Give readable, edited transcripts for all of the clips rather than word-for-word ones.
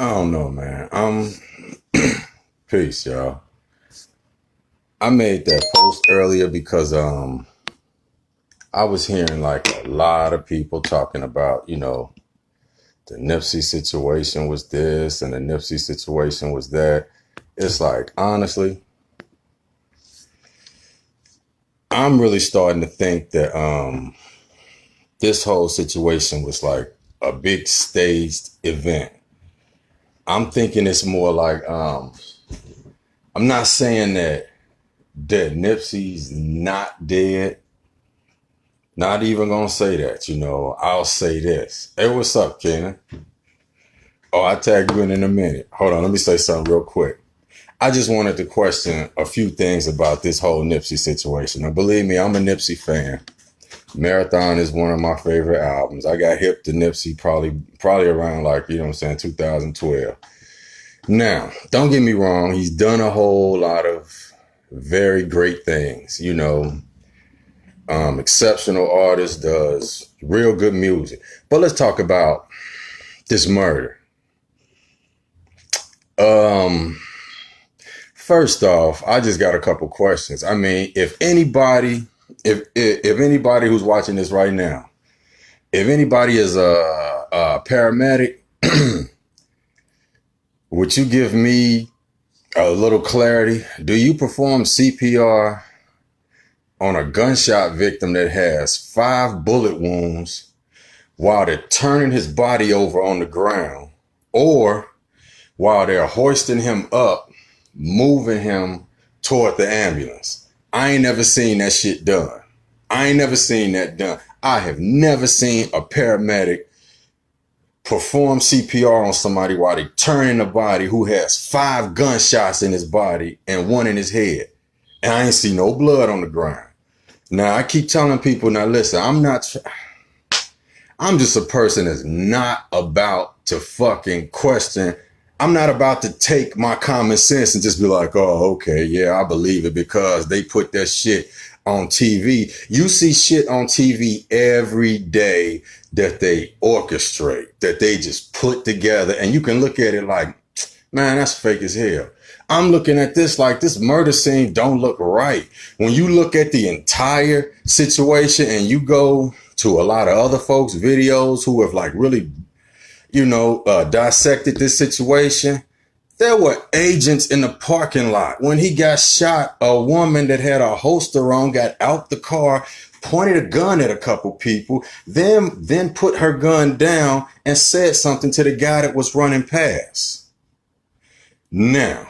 I don't know, man. Peace, y'all. I made that post earlier because I was hearing like a lot of people talking about, the Nipsey situation was this and the Nipsey situation was that. It's like, honestly, I'm really starting to think that this whole situation was like a big staged event. I'm thinking it's more like I'm not saying that Nipsey's not dead. Not even gonna say that, I'll say this. Hey, what's up, Kenan? Oh, I tag you in a minute. Hold on, let me say something real quick. I just wanted to question a few things about this whole Nipsey situation. Now, believe me, I'm a Nipsey fan. Marathon is one of my favorite albums. I got hip to Nipsey probably around 2012. Now, don't get me wrong. He's done a whole lot of very great things, exceptional artist, does real good music. But let's talk about this murder. First off, I just got a couple questions. I mean, if anybody who's watching this right now, if anybody is a paramedic, would you give me a little clarity? Do you perform CPR on a gunshot victim that has 5 bullet wounds while they're turning his body over on the ground, or while they're hoisting him up, moving him toward the ambulance? I ain't never seen that shit done. I ain't never seen that done. I have never seen a paramedic perform CPR on somebody while they turning the body who has 5 gunshots in his body and 1 in his head. And I ain't see no blood on the ground. Now, I keep telling people, now listen, I'm just a person that's not about to fucking question. I'm not about to take my common sense and just be like, oh, okay, yeah, I believe it because they put that shit on TV. You see shit on TV every day that they orchestrate, that they just put together, and you can look at it like, man, that's fake as hell. I'm looking at this like this murder scene don't look right. When you look at the entire situation and you go to a lot of other folks' videos who have like really, dissected this situation, there were agents in the parking lot. When he got shot, a woman that had a holster on got out the car, pointed a gun at a couple people, then put her gun down and said something to the guy that was running past. Now,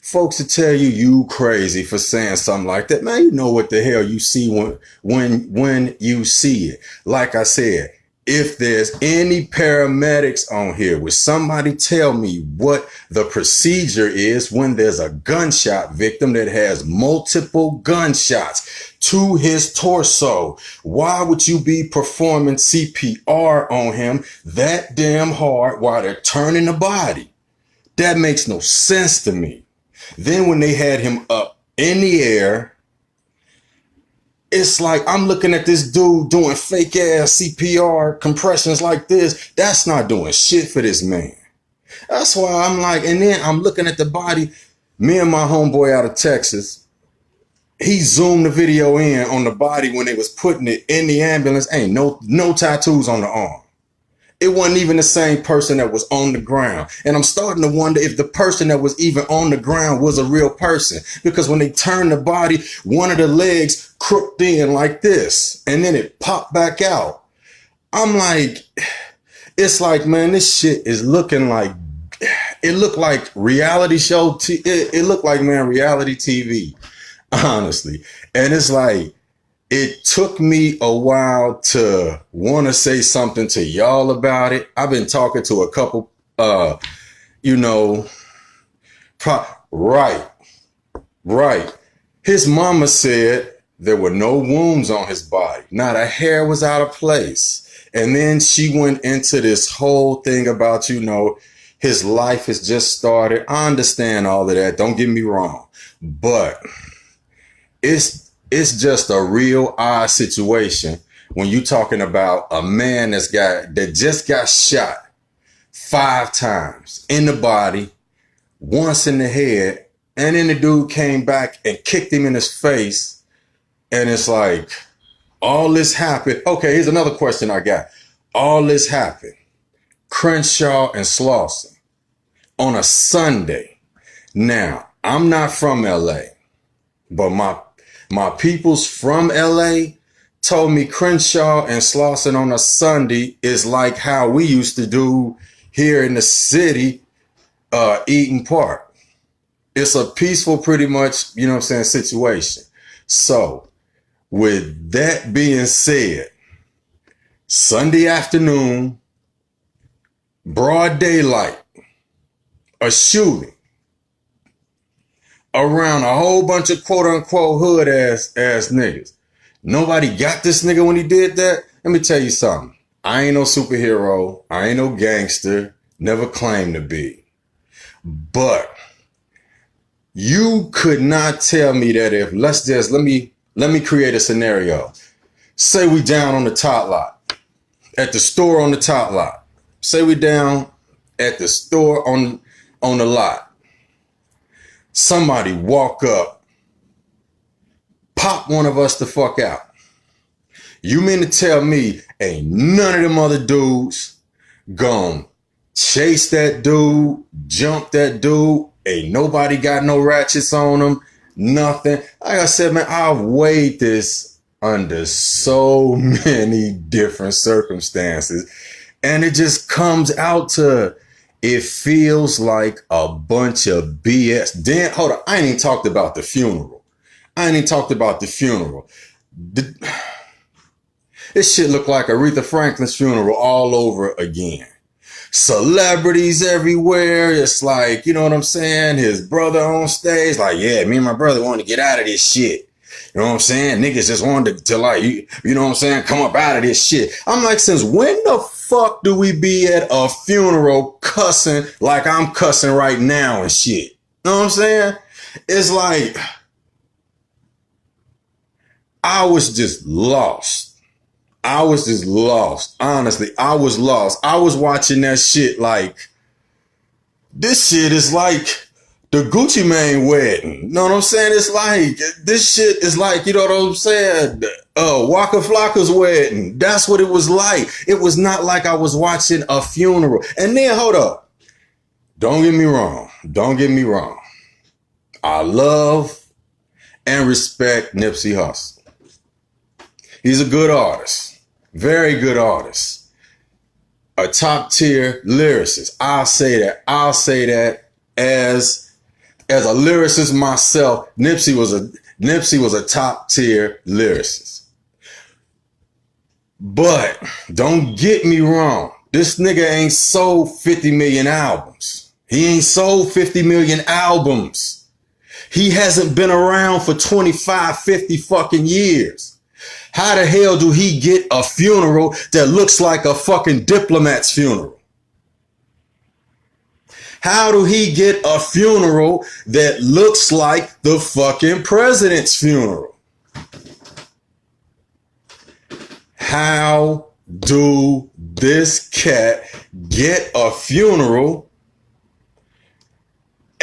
folks will tell you crazy for saying something like that. Man, you know what the hell you see when you see it. Like I said, if there's any paramedics on here, would somebody tell me what the procedure is when there's a gunshot victim that has multiple gunshots to his torso? Why would you be performing CPR on him that damn hard while they're turning the body? That makes no sense to me. Then when they had him up in the air, it's like I'm looking at this dude doing fake ass CPR compressions like this. That's not doing shit for this man. That's why I'm like, and then I'm looking at the body. Me and my homeboy out of Texas, he zoomed the video in on the body when they was putting it in the ambulance. Ain't no tattoos on the arm. It wasn't even the same person that was on the ground. And I'm starting to wonder if the person that was even on the ground was a real person. Because when they turned the body, one of the legs crooked in like this. And then it popped back out. I'm like, it's like, man, this shit is looking like, it looked like reality show. It looked like, man, reality TV, honestly. And it's like, it took me a while to want to say something to y'all about it. I've been talking to a couple, right. His mama said there were no wounds on his body. Not a hair was out of place. And then she went into this whole thing about, his life has just started. I understand all of that. Don't get me wrong. But it's just a real odd situation when you're talking about a man that just got shot 5 times in the body, once in the head, and then the dude came back and kicked him in his face. And it's like, all this happened. Okay, here's another question I got. All this happened, Crenshaw and Slauson, on a Sunday. Now, I'm not from LA, but my peoples from LA told me Crenshaw and Slauson on a Sunday is like how we used to do here in the city, Eaton Park. It's a peaceful, pretty much, you know what I'm saying, situation. So, with that being said, Sunday afternoon, broad daylight, a shooting around a whole bunch of quote unquote hood ass niggas. Nobody got this nigga when he did that. Let me tell you something. I ain't no superhero. I ain't no gangster. Never claimed to be. But you could not tell me that if, let me create a scenario. Say we down on the top lot, at the store on the top lot. Say we down at the store on the lot. Somebody walk up, pop one of us the fuck out. You mean to tell me ain't none of them other dudes gonna chase that dude, jump that dude? Ain't nobody got no ratchets on them, nothing. Like I said, man, I've weighed this under so many different circumstances. And it just comes out to, it feels like a bunch of BS. Then, hold on, I ain't even talked about the funeral. This shit looked like Aretha Franklin's funeral all over again. Celebrities everywhere. It's like, you know what I'm saying? His brother on stage, like, yeah, me and my brother wanted to get out of this shit. You know what I'm saying? Niggas just wanted to like, you know what I'm saying? Come up out of this shit. I'm like, since when the fuck do we be at a funeral cussing like I'm cussing right now and shit? You know what I'm saying? It's like, I was just lost. Honestly, I was lost. I was watching that shit like, this shit is like the Gucci Mane wedding. You know what I'm saying? It's like, this shit is like, you know what I'm saying? Waka Flocka's wedding. That's what it was like. It was not like I was watching a funeral. And then, hold up. Don't get me wrong. I love and respect Nipsey Hussle. He's a good artist. Very good artist. A top tier lyricist. I'll say that as a lyricist myself, Nipsey was a top tier lyricist. But don't get me wrong. This nigga ain't sold 50 million albums. He ain't sold 50 million albums. He hasn't been around for 25, 50 fucking years. How the hell do he get a funeral that looks like a fucking diplomat's funeral? How do he get a funeral that looks like the fucking president's funeral? How do this cat get a funeral?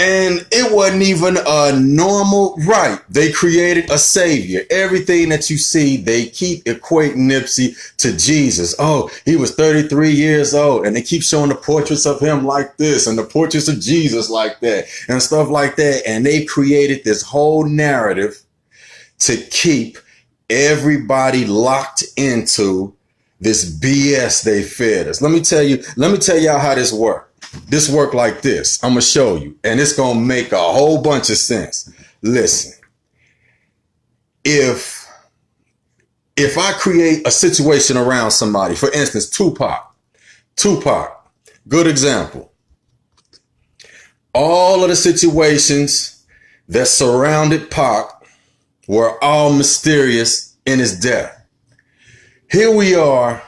And it wasn't even a normal right. They created a savior. Everything that you see, they keep equating Nipsey to Jesus. Oh, he was 33 years old. And they keep showing the portraits of him like this and the portraits of Jesus like that and stuff like that. And they created this whole narrative to keep everybody locked into this BS they fed us. Let me tell y'all how this works. This work like this. I'm going to show you. And it's going to make a whole bunch of sense. Listen. If I create a situation around somebody, for instance, Tupac, good example. All of the situations that surrounded Pac were all mysterious in his death. Here we are.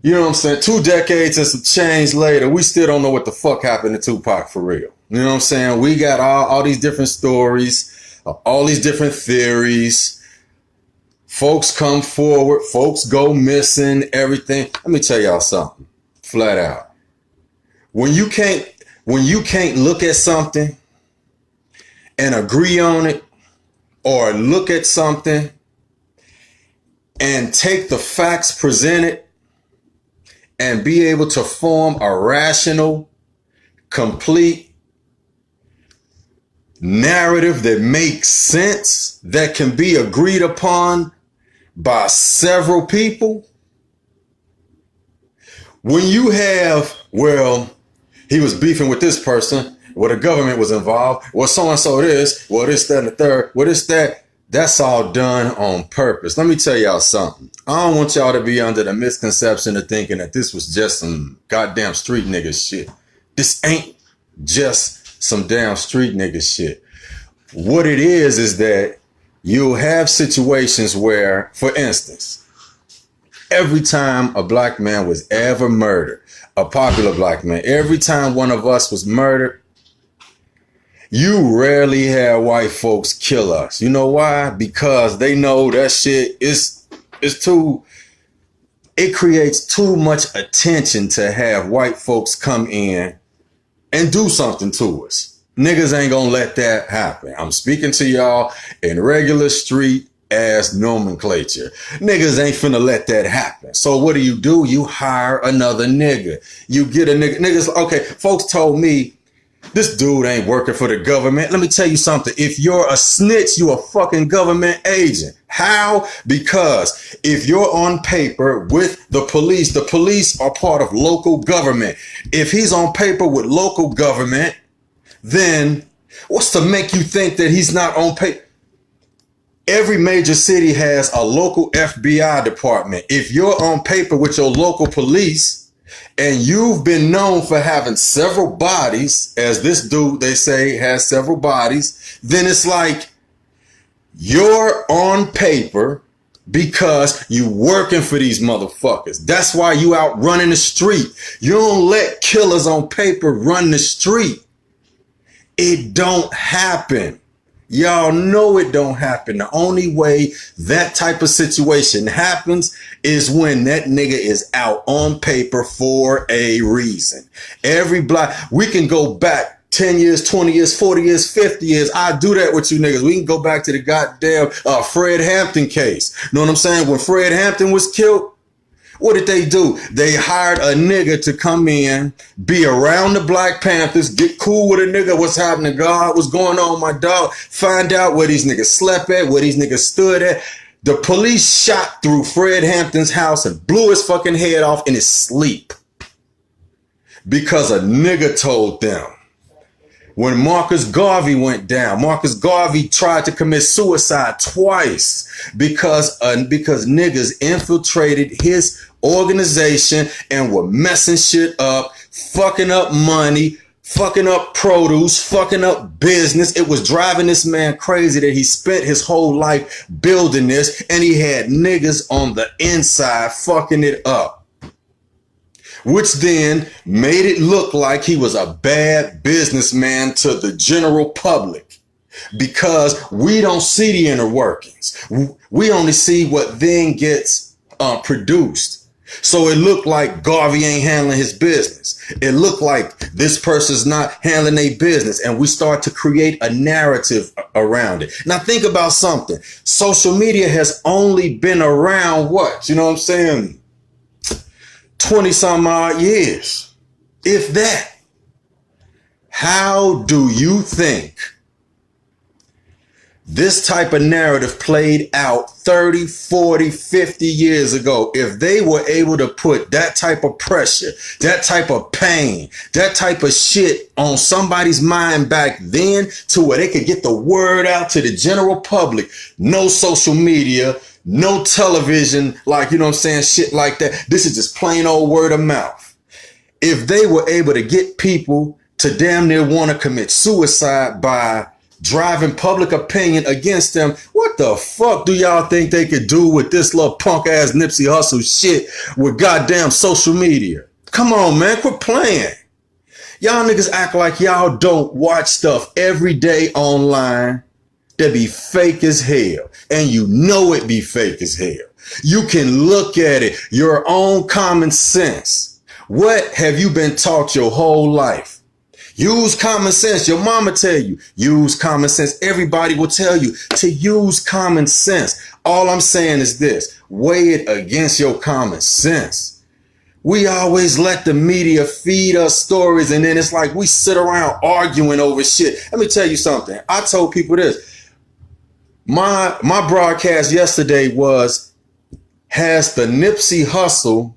You know what I'm saying? 2 decades and some change later, we still don't know what the fuck happened to Tupac for real. You know what I'm saying? We got all these different stories, all these different theories. Folks come forward, folks go missing, everything. Let me tell y'all something, flat out. When you can't look at something and agree on it, or look at something and take the facts presented and be able to form a rational, complete narrative that makes sense, that can be agreed upon by several people. When you have, well, he was beefing with this person, well, the government was involved, well, so-and-so this, well, this, that, and the third, well, this, that, that's all done on purpose. Let me tell y'all something. I don't want y'all to be under the misconception of thinking that this was just some goddamn street nigga shit. This ain't just some damn street nigga shit. What it is that you'll have situations where, for instance, every time a black man was ever murdered, a popular black man, every time one of us was murdered, you rarely had white folks kill us. You know why? Because they know that shit is too, it creates too much attention to have white folks come in and do something to us. Niggas ain't gonna let that happen. I'm speaking to y'all in regular street ass nomenclature. Niggas ain't finna let that happen. So what do? You hire another nigga. You get a nigga. Niggas, okay, folks told me, this dude ain't working for the government. Let me tell you something. If you're a snitch, you a fucking government agent. How? Because if you're on paper with the police are part of local government. If he's on paper with local government, then what's to make you think that he's not on paper? Every major city has a local FBI department. If you're on paper with your local police, and you've been known for having several bodies, as this dude, they say, has several bodies, then it's like you're on paper because you working for these motherfuckers. That's why you out running the street. You don't let killers on paper run the street. It don't happen. Y'all know it don't happen. The only way that type of situation happens is when that nigga is out on paper for a reason. We can go back 10 years, 20 years, 40 years, 50 years. I do that with you niggas. We can go back to the goddamn Fred Hampton case. Know what I'm saying? When Fred Hampton was killed, what did they do? They hired a nigga to come in, be around the Black Panthers, get cool with a nigga. What's happening, God? What's going on, my dog? Find out where these niggas slept at, where these niggas stood at. The police shot through Fred Hampton's house and blew his fucking head off in his sleep because a nigga told them. When Marcus Garvey went down, Marcus Garvey tried to commit suicide twice because niggas infiltrated his organization and were messing shit up, fucking up money, fucking up produce, fucking up business. It was driving this man crazy that he spent his whole life building this, and he had niggas on the inside fucking it up, which then made it look like he was a bad businessman to the general public, because we don't see the inner workings. We only see what then gets produced. So it looked like Garvey ain't handling his business. It looked like this person's not handling their business. And we start to create a narrative around it. Now think about something. Social media has only been around what? You know what I'm saying? 20 some odd years, if that. How do you think this type of narrative played out 30, 40, 50 years ago? If they were able to put that type of pressure, that type of pain, that type of shit on somebody's mind back then to where they could get the word out to the general public, no social media, no television, like, you know what I'm saying, shit like that. This is just plain old word of mouth. If they were able to get people to damn near want to commit suicide by driving public opinion against them, what the fuck do y'all think they could do with this little punk ass Nipsey Hussle shit with goddamn social media? Come on, man, quit playing. Y'all niggas act like y'all don't watch stuff every day online that be fake as hell, and you know it be fake as hell. You can look at it, your own common sense What have you been taught your whole life? Use common sense. Your mama tell you, use common sense. Everybody will tell you to use common sense. All I'm saying is this, weigh it against your common sense. We always let the media feed us stories, and then it's like we sit around arguing over shit. Let me tell you something. I told people this. My broadcast yesterday has the Nipsey Hussle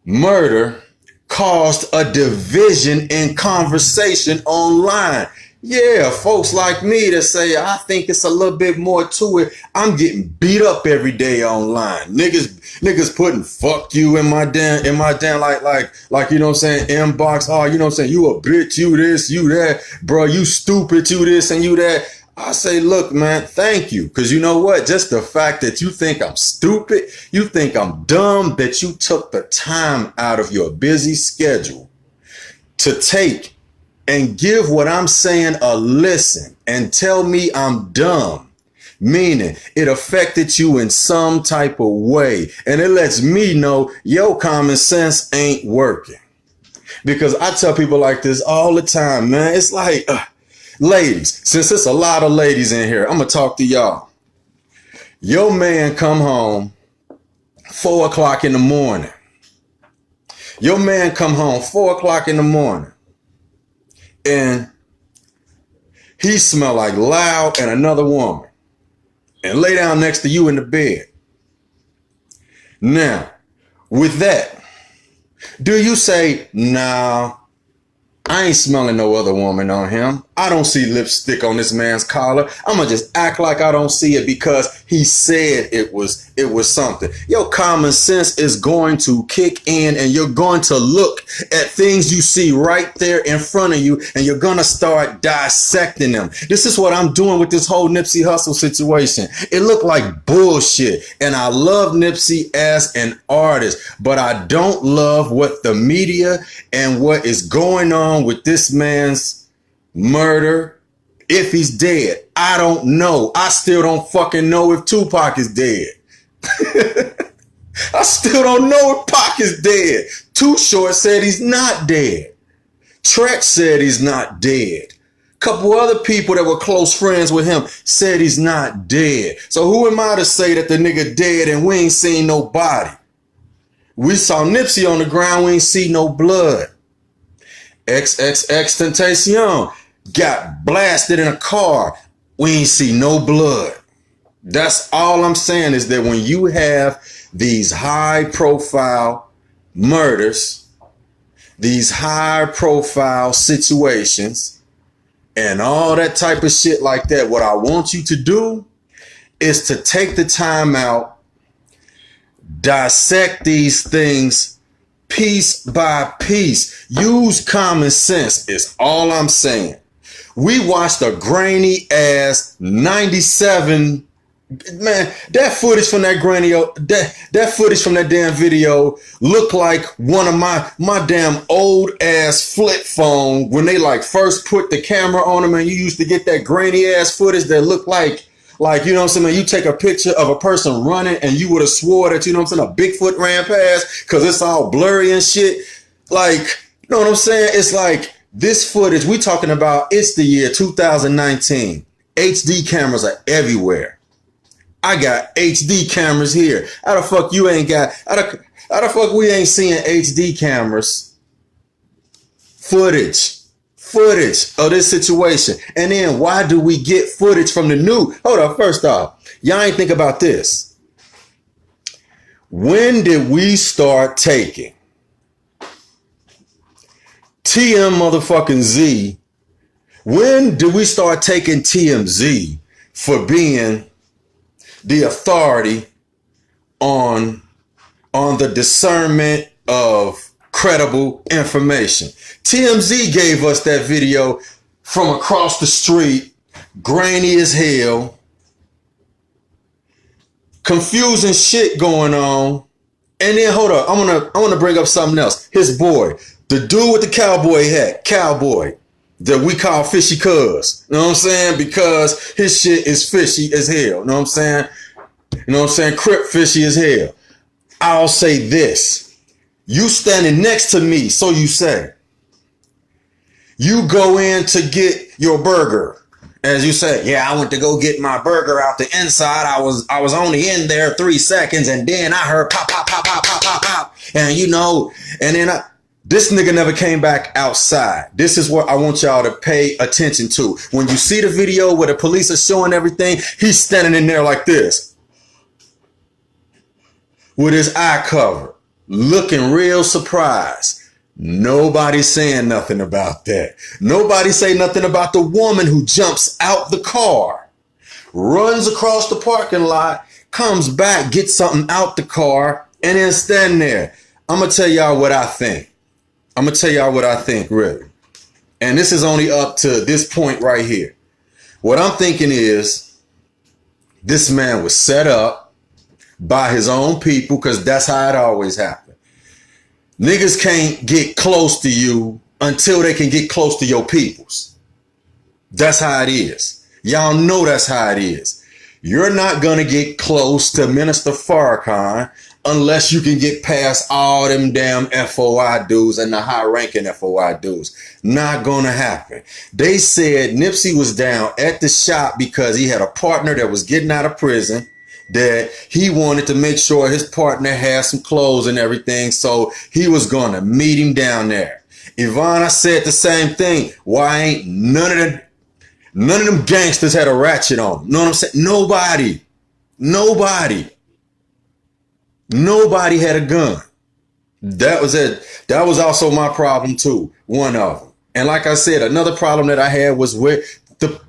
murder caused a division in conversation online. Yeah, folks like me that say, I think it's a little bit more to it. I'm getting beat up every day online. Niggas putting fuck you in my damn like, you know what I'm saying, inbox. Oh, you know what I'm saying, you a bitch, you this, you that, bro, you stupid, you this and you that. I say, look, man, thank you. Because you know what? Just the fact that you think I'm stupid, you think I'm dumb, that you took the time out of your busy schedule to take and give what I'm saying a listen and tell me I'm dumb, meaning it affected you in some type of way. And it lets me know your common sense ain't working. Because I tell people like this all the time, man. It's like, ladies, since it's a lot of ladies in here, I'm going to talk to y'all. Your man come home 4 o'clock in the morning. Your man come home 4 o'clock in the morning. And he smell like loud and another woman. And lay down next to you in the bed. Now, with that, do you say, nah, I ain't smelling no other woman on him. I don't see lipstick on this man's collar. I'm going to just act like I don't see it because he said it was something. Your common sense is going to kick in and you're going to look at things you see right there in front of you and you're going to start dissecting them. This is what I'm doing with this whole Nipsey Hussle situation. It looked like bullshit. And I love Nipsey as an artist, but I don't love what the media and what is going on with this man's murder. If he's dead, I don't know. I still don't fucking know if Tupac is dead. I still don't know if Pac is dead. Too Short said he's not dead. Trex said he's not dead. Couple other people that were close friends with him said he's not dead. So who am I to say that the nigga dead and we ain't seen no body? We saw Nipsey on the ground. We ain't see no blood. XXXTentacion got blasted in a car. We ain't see no blood. That's all I'm saying is that when you have these high profile murders, these high profile situations and all that type of shit like that, what I want you to do is to take the time out, dissect these things piece by piece. Use common sense is all I'm saying. We watched a grainy ass 97. Man, that footage from that grainy, that footage from that damn video looked like one of my damn old ass flip phone when they like first put the camera on them and you used to get that grainy ass footage that looked like, you know what I'm saying, you take a picture of a person running and you would have swore that, you know what I'm saying, a Bigfoot ran past because it's all blurry and shit. Like, you know what I'm saying? It's like this footage we talking about, it's the year 2019. HD cameras are everywhere. I got HD cameras here. How the fuck you ain't got, how the fuck we ain't seeing HD cameras? Footage of this situation. And then why do we get footage from the new? Hold up, first off, y'all ain't think about this. When did we start taking TM motherfucking Z? When did we start taking TMZ for being the authority on the discernment of credible information? TMZ gave us that video from across the street, grainy as hell, confusing shit going on. And then hold up, I want to bring up something else. His boy, the dude with the cowboy hat, cowboy, that we call Fishy Cuz. You know what I'm saying? Because his shit is fishy as hell. You know what I'm saying? You know what I'm saying? Crip fishy as hell. I'll say this. You standing next to me, so you say. You go in to get your burger. As you say, yeah, I went to go get my burger out the inside. I was only in there 3 seconds, and then I heard pop, pop, pop, pop, pop, pop, pop. And you know, and then this nigga never came back outside. This is what I want y'all to pay attention to. When you see the video where the police are showing everything, he's standing in there like this, with his eye covered, looking real surprised. Nobody saying nothing about that. Nobody say nothing about the woman who jumps out the car, runs across the parking lot, comes back, gets something out the car, and then stand there. I'm going to tell y'all what I think. I'm going to tell y'all what I think, really. And this is only up to this point right here. What I'm thinking is this man was set up by his own people, because that's how it always happens. Niggas can't get close to you until they can get close to your peoples. That's how it is. Y'all know that's how it is. You're not going to get close to Minister Farrakhan unless you can get past all them damn FOI dudes and the high-ranking FOI dudes. Not going to happen. They said Nipsey was down at the shop because he had a partner that was getting out of prison, that he wanted to make sure his partner had some clothes and everything, so he was going to meet him down there. Ivana said the same thing. Why ain't none of them gangsters had a ratchet on them? Know what I'm saying? Nobody had a gun. That was it. That was also my problem too. One of them. And like I said, another problem that I had was with the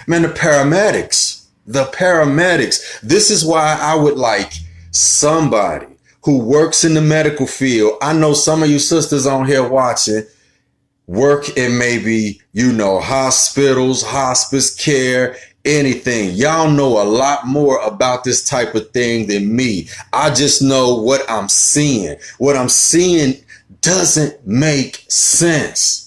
paramedics. The paramedics. This is why I would like somebody who works in the medical field. I know some of you sisters on here watching work in maybe, you know, hospitals, hospice care, anything. Y'all know a lot more about this type of thing than me. I just know what I'm seeing. What I'm seeing doesn't make sense.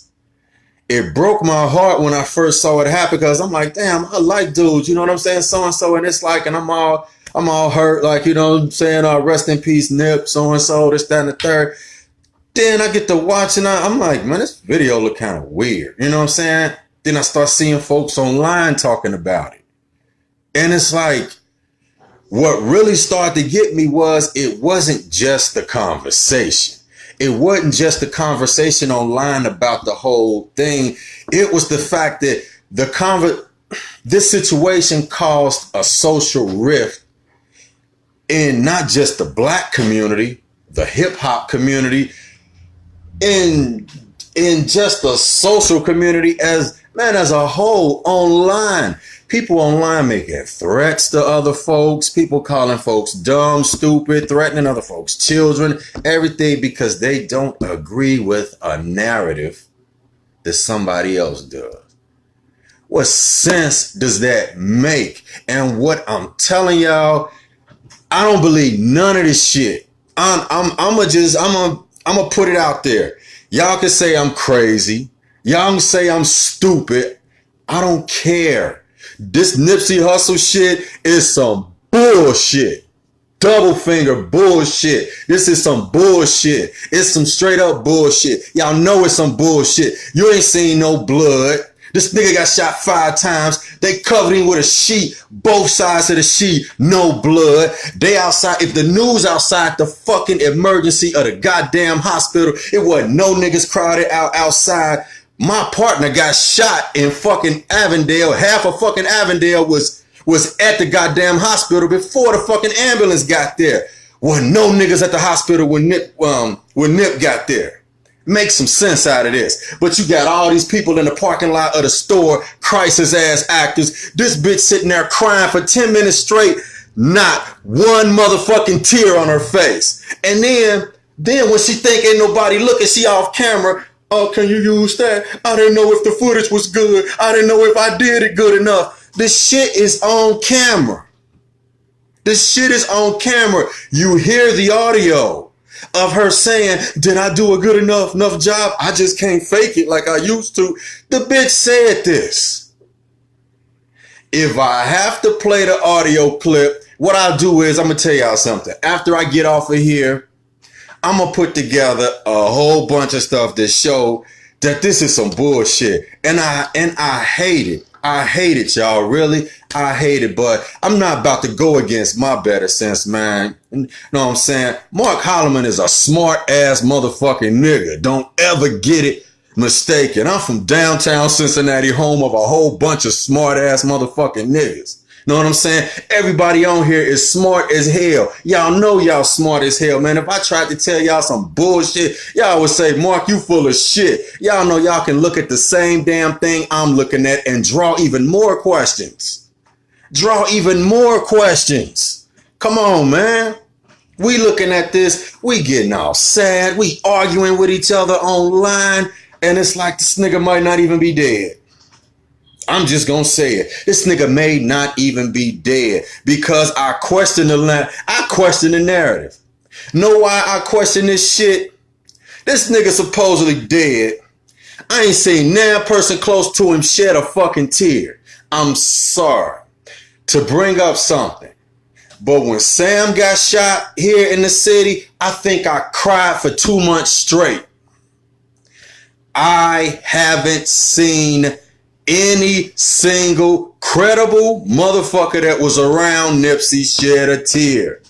It broke my heart when I first saw it happen, because I'm like, damn, I like dudes, you know what I'm saying? So-and-so, and it's like, and I'm all hurt, like, you know what I'm saying? Rest in peace, Nip, so-and-so, this, that, and the third. Then I get to watch, and I'm like, man, this video look kind of weird, you know what I'm saying? Then I start seeing folks online talking about it. And it's like, what really started to get me was, it wasn't just the conversation. It wasn't just the conversation online about the whole thing. It was the fact that this situation caused a social rift in not just the black community, the hip hop community, in just the social community as a whole online. People online making threats to other folks, people calling folks dumb, stupid, threatening other folks' children, everything because they don't agree with a narrative that somebody else does. What sense does that make? And what I'm telling y'all, I don't believe none of this shit. I'm gonna put it out there. Y'all can say I'm crazy. Y'all can say I'm stupid. I don't care. This Nipsey Hussle shit is some bullshit. Double finger bullshit. This is some bullshit. It's some straight up bullshit. Y'all know it's some bullshit. You ain't seen no blood. This nigga got shot 5 times. They covered him with a sheet. Both sides of the sheet. No blood. They outside. If the news outside the fucking emergency of the goddamn hospital, it wasn't no niggas crowded outside. My partner got shot in fucking Avondale. Half of fucking Avondale was at the goddamn hospital before the fucking ambulance got there. Wasn't no niggas at the hospital when Nip got there. Make some sense out of this. But you got all these people in the parking lot of the store, crisis ass actors. This bitch sitting there crying for 10 minutes straight. Not one motherfucking tear on her face. And then when she think ain't nobody looking, she off camera. Oh, can you use that? I didn't know if the footage was good. I didn't know if I did it good enough. This shit is on camera. This shit is on camera. You hear the audio of her saying, did I do a good enough job? I just can't fake it like I used to. The bitch said this. If I have to play the audio clip, what I'll do is, I'm going to tell y'all something. After I get off of here, I'm gonna put together a whole bunch of stuff that show that this is some bullshit. And I hate it. I hate it, y'all. Really, I hate it. But I'm not about to go against my better sense, man. You know what I'm saying? Mark Holloman is a smart ass motherfucking nigga. Don't ever get it mistaken. I'm from downtown Cincinnati, home of a whole bunch of smart ass motherfucking niggas. Know what I'm saying? Everybody on here is smart as hell. Y'all know y'all smart as hell, man. If I tried to tell y'all some bullshit, y'all would say, Mark, you full of shit. Y'all know y'all can look at the same damn thing I'm looking at and draw even more questions. Draw even more questions. Come on, man. We looking at this. We getting all sad. We arguing with each other online. And it's like this nigga might not even be dead. I'm just gonna say it. This nigga may not even be dead because I question the narrative. Know why I question this shit? This nigga supposedly dead. I ain't seen no person close to him shed a fucking tear. I'm sorry to bring up something, but when Sam got shot here in the city, I think I cried for 2 months straight. I haven't seen any single credible motherfucker that was around Nipsey shed a tear.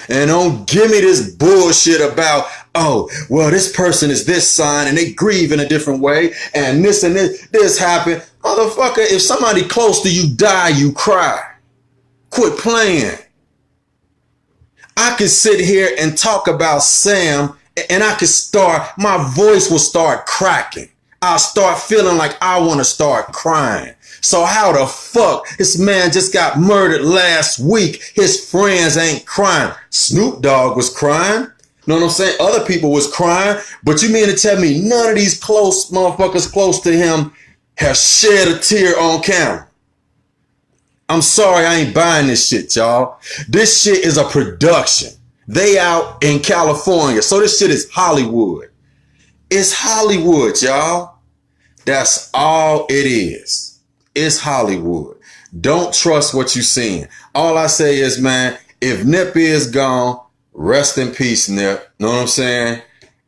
And don't give me this bullshit about, oh, well, this person is this sign and they grieve in a different way and this happened. Motherfucker, if somebody close to you die, you cry. Quit playing. I could sit here and talk about Sam and my voice will start cracking. I'll start feeling like I want to start crying. So how the fuck this man just got murdered last week? His friends ain't crying. Snoop Dogg was crying. Know what I'm saying? Other people was crying. But you mean to tell me none of these close motherfuckers close to him have shed a tear on camera? I'm sorry, I ain't buying this shit, y'all. This shit is a production. They out in California. So this shit is Hollywood. It's Hollywood, y'all. That's all it is. It's Hollywood. Don't trust what you're seeing. All I say is, man, if Nip is gone, rest in peace, Nip. Know what I'm saying?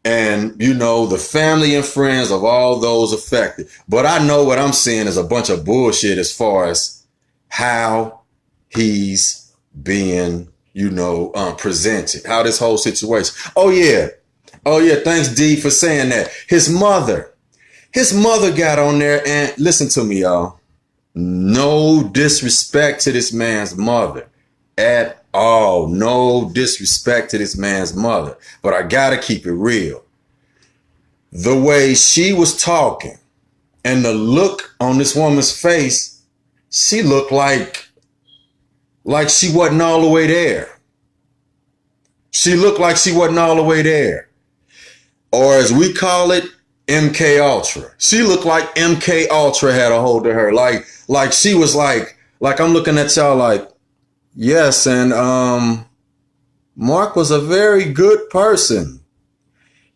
And, you know, the family and friends of all those affected. But I know what I'm seeing is a bunch of bullshit as far as how he's being, you know, presented. How this whole situation. Oh, yeah. Thanks, D, for saying that. His mother got on there and listen to me, y'all. No disrespect to this man's mother at all. No disrespect to this man's mother. But I gotta keep it real. The way she was talking and the look on this woman's face, she looked like she wasn't all the way there. She looked like she wasn't all the way there. Or as we call it, MK Ultra. She looked like MK Ultra had a hold of her. Like she was like I'm looking at y'all like, yes, and Mark was a very good person.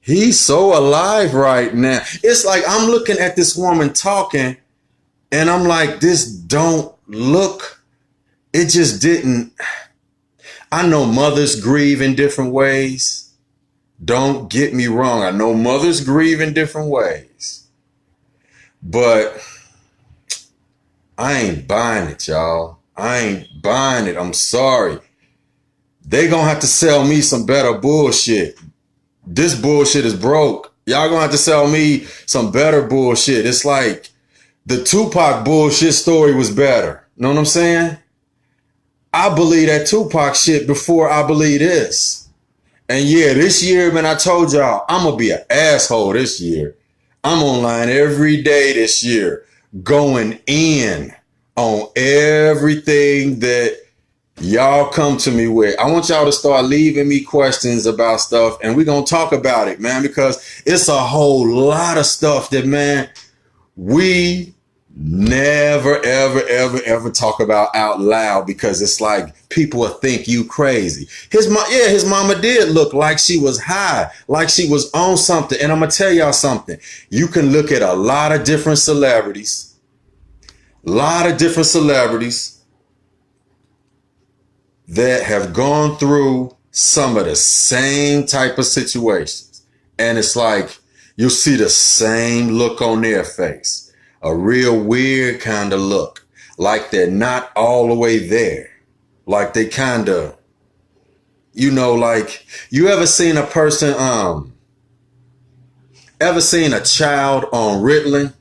He's so alive right now. It's like I'm looking at this woman talking and I'm like, this don't look, it just didn't. I know mothers grieve in different ways. Don't get me wrong. I know mothers grieve in different ways. But I ain't buying it, y'all. I ain't buying it. I'm sorry. They gonna have to sell me some better bullshit. This bullshit is broke. Y'all gonna have to sell me some better bullshit. It's like the Tupac bullshit story was better. Know what I'm saying? I believe that Tupac shit before I believe this. And yeah, this year, man, I told y'all, I'm going to be an asshole this year. I'm online every day this year, going in on everything that y'all come to me with. I want y'all to start leaving me questions about stuff, and we're going to talk about it, man, because it's a whole lot of stuff that, man, we never, ever talk about out loud because it's like people will think you crazy. His mama did look like she was high, like she was on something. And I'm going to tell y'all something. You can look at a lot of different celebrities, that have gone through some of the same type of situations. And it's like, you'll see the same look on their face. A real weird kind of look. Like they're not all the way there. Like they kind of, you know, like, you ever seen a person, ever seen a child on Ritalin?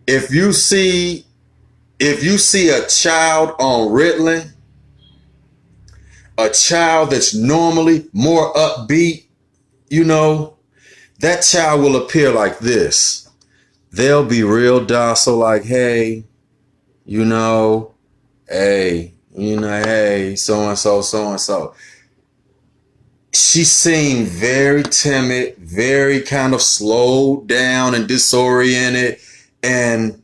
If you see a child on Ritalin, a child that's normally more upbeat, you know, that child will appear like this. They'll be real docile, like, hey, you know, hey, so-and-so, so-and-so. She seemed very timid, very kind of slowed down and disoriented. And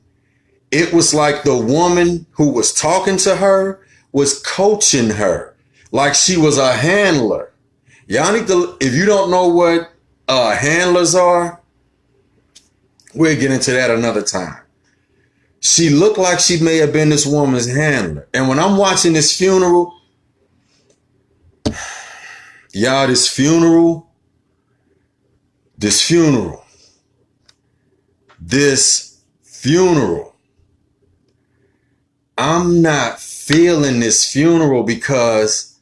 it was like the woman who was talking to her was coaching her like she was a handler. Y'all need to, if you don't know what handlers are, we'll get into that another time. She looked like she may have been this woman's handler. And when I'm watching this funeral, y'all, this funeral, I'm not feeling this funeral because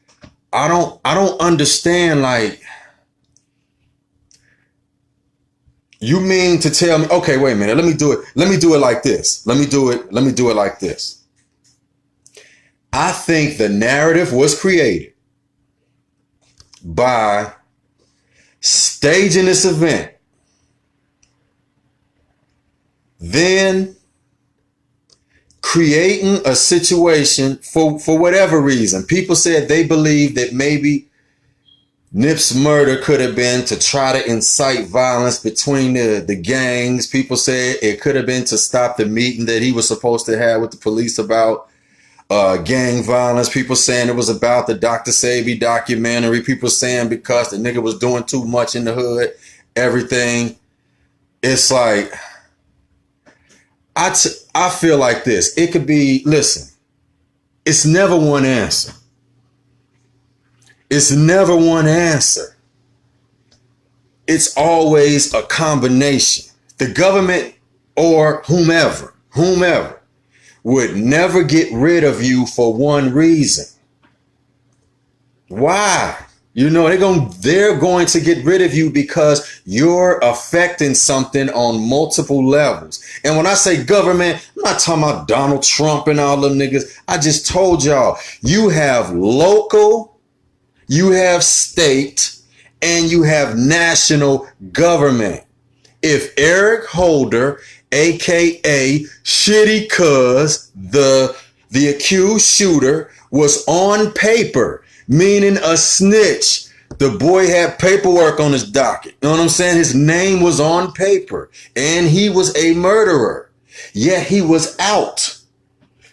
I don't understand. Like, you mean to tell me, okay, wait a minute, let me do it like this. Let me do it like this. I think the narrative was created by staging this event, then creating a situation for whatever reason. People said they believe that maybe Nip's murder could have been to try to incite violence between the gangs. People said it could have been to stop the meeting that he was supposed to have with the police about gang violence. People saying it was about the Dr. Sebi documentary. People saying because the nigga was doing too much in the hood, everything. It's like, I feel like this. It could be, listen, it's never one answer. It's never one answer. It's always a combination. The government or whomever would never get rid of you for one reason. Why? You know, they're going to get rid of you because you're affecting something on multiple levels. And when I say government, I'm not talking about Donald Trump and all them niggas. I just told y'all, you have local, you have state, and you have national government. If Eric Holder, aka Shitty Cuz, the accused shooter, was on paper, meaning a snitch, the boy had paperwork on his docket. You know what I'm saying? His name was on paper and he was a murderer. Yet he was out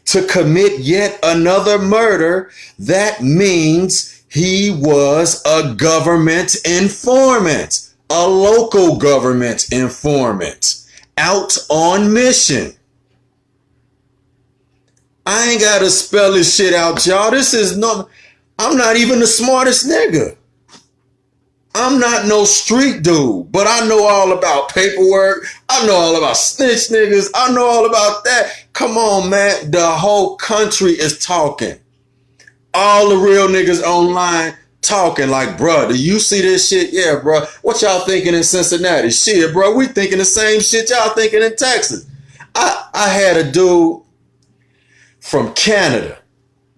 to commit yet another murder. That means he was a government informant, a local government informant, out on mission. I ain't got to spell this shit out, y'all. I'm not even the smartest nigga. I'm not no street dude, but I know all about paperwork. I know all about snitch niggas. I know all about that. Come on, man. The whole country is talking. All the real niggas online talking like, bro, do you see this shit? Yeah, bro. What y'all thinking in Cincinnati? Shit, bro. We thinking the same shit y'all thinking in Texas. I had a dude from Canada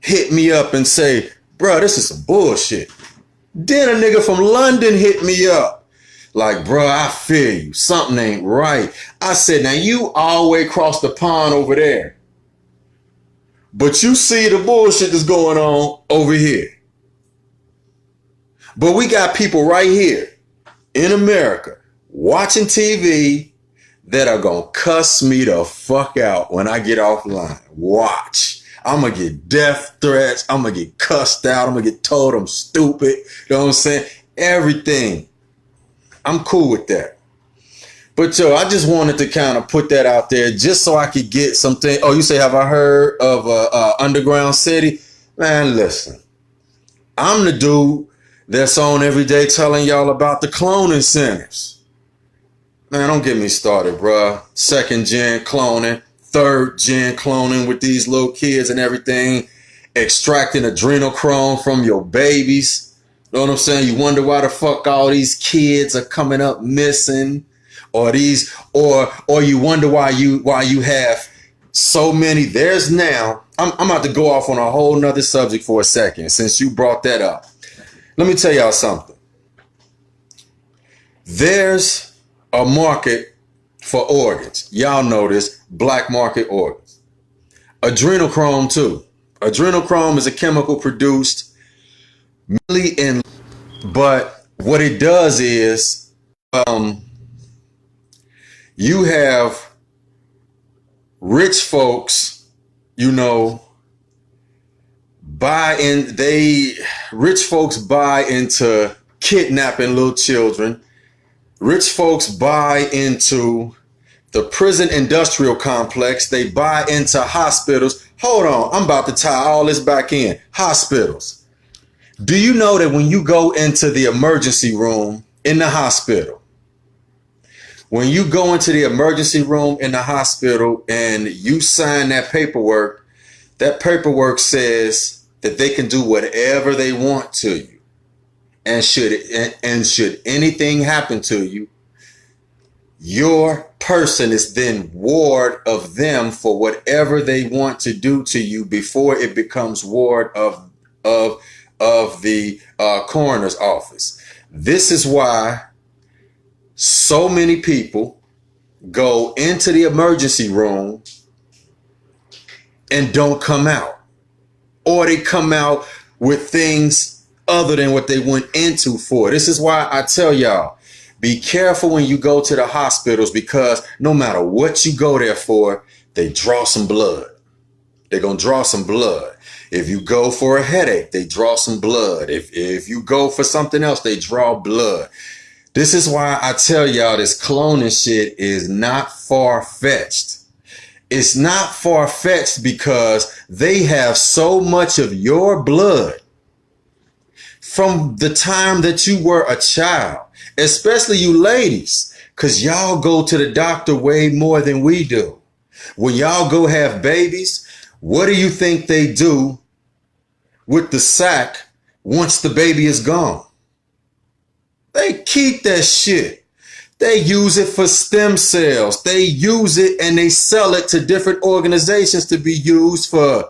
hit me up and say, bro, this is some bullshit. Then a nigga from London hit me up. Like, bro, I feel you. Something ain't right. I said, now you all the way across the pond over there. But you see the bullshit that's going on over here. But we got people right here in America watching TV that are going to cuss me the fuck out when I get offline. Watch. I'm going to get death threats. I'm going to get cussed out. I'm going to get told I'm stupid. You know what I'm saying? Everything. I'm cool with that. But yo, I just wanted to kind of put that out there just so I could get something. Oh, you say, have I heard of Underground City? Man, listen. I'm the dude that's on every day telling y'all about the cloning centers. Man, don't get me started, bruh. Second gen cloning, third gen cloning with these little kids and everything, extracting adrenochrome from your babies. Know what I'm saying? You wonder why the fuck all these kids are coming up missing, or you wonder why you have so many. There's now. I'm about to go off on a whole nother subject for a second since you brought that up. Let me tell y'all something. There's a market for organs. Y'all know this, black market organs. Adrenochrome too. Adrenochrome is a chemical produced mainly in, but what it does is you have rich folks, rich folks buy into kidnapping little children. Rich folks buy into the prison industrial complex. They buy into hospitals. Hold on, I'm about to tie all this back in. Hospitals. Do you know that when you go into the emergency room in the hospital, when you go into the emergency room in the hospital and you sign that paperwork says that they can do whatever they want to you. And should anything happen to you, your person is then ward of them for whatever they want to do to you before it becomes ward of the coroner's office. This is why so many people go into the emergency room and don't come out, or they come out with things other than what they went into for. This is why I tell y'all, be careful when you go to the hospitals, because no matter what you go there for, they draw some blood. They're going to draw some blood. If you go for a headache, they draw some blood. If you go for something else, they draw blood. This is why I tell y'all this cloning shit is not far-fetched. It's not far-fetched because they have so much of your blood from the time that you were a child, especially you ladies, because y'all go to the doctor way more than we do. When y'all go have babies, what do you think they do with the sack once the baby is gone? They keep that shit. They use it for stem cells. They use it and they sell it to different organizations to be used for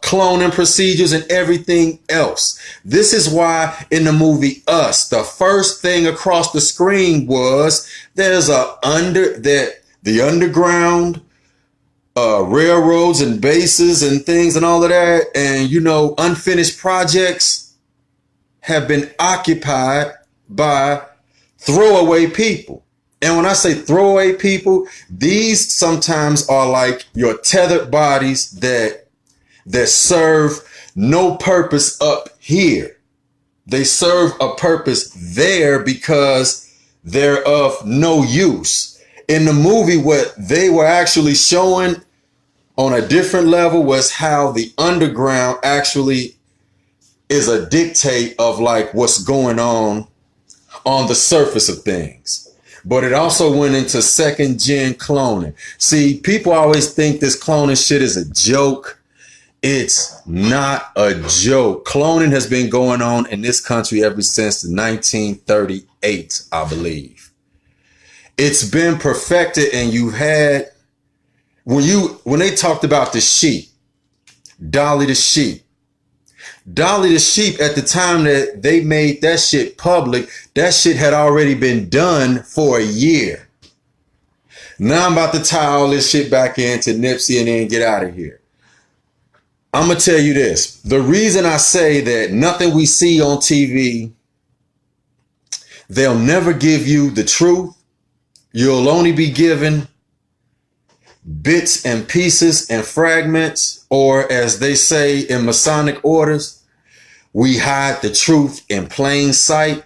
cloning procedures and everything else. This is why in the movie Us, the first thing across the screen was there's the underground railroads and bases and things and all of that, and unfinished projects have been occupied by throwaway people. And when I say throwaway people, these sometimes are like your tethered bodies that serve no purpose up here. They serve a purpose there because they're of no use. In the movie, what they were actually showing on a different level was how the underground actually is a dictate of like what's going on the surface of things. But it also went into second gen cloning. See, people always think this cloning shit is a joke. It's not a joke. Cloning has been going on in this country ever since 1938, I believe. It's been perfected, and you had, when they talked about the sheep, Dolly the sheep, at the time that they made that shit public, that shit had already been done for a year. Now I'm about to tie all this shit back into Nipsey and then get out of here. I'm going to tell you this. The reason I say that nothing we see on TV, they'll never give you the truth. You'll only be given bits and pieces and fragments, or as they say in Masonic orders, we hide the truth in plain sight.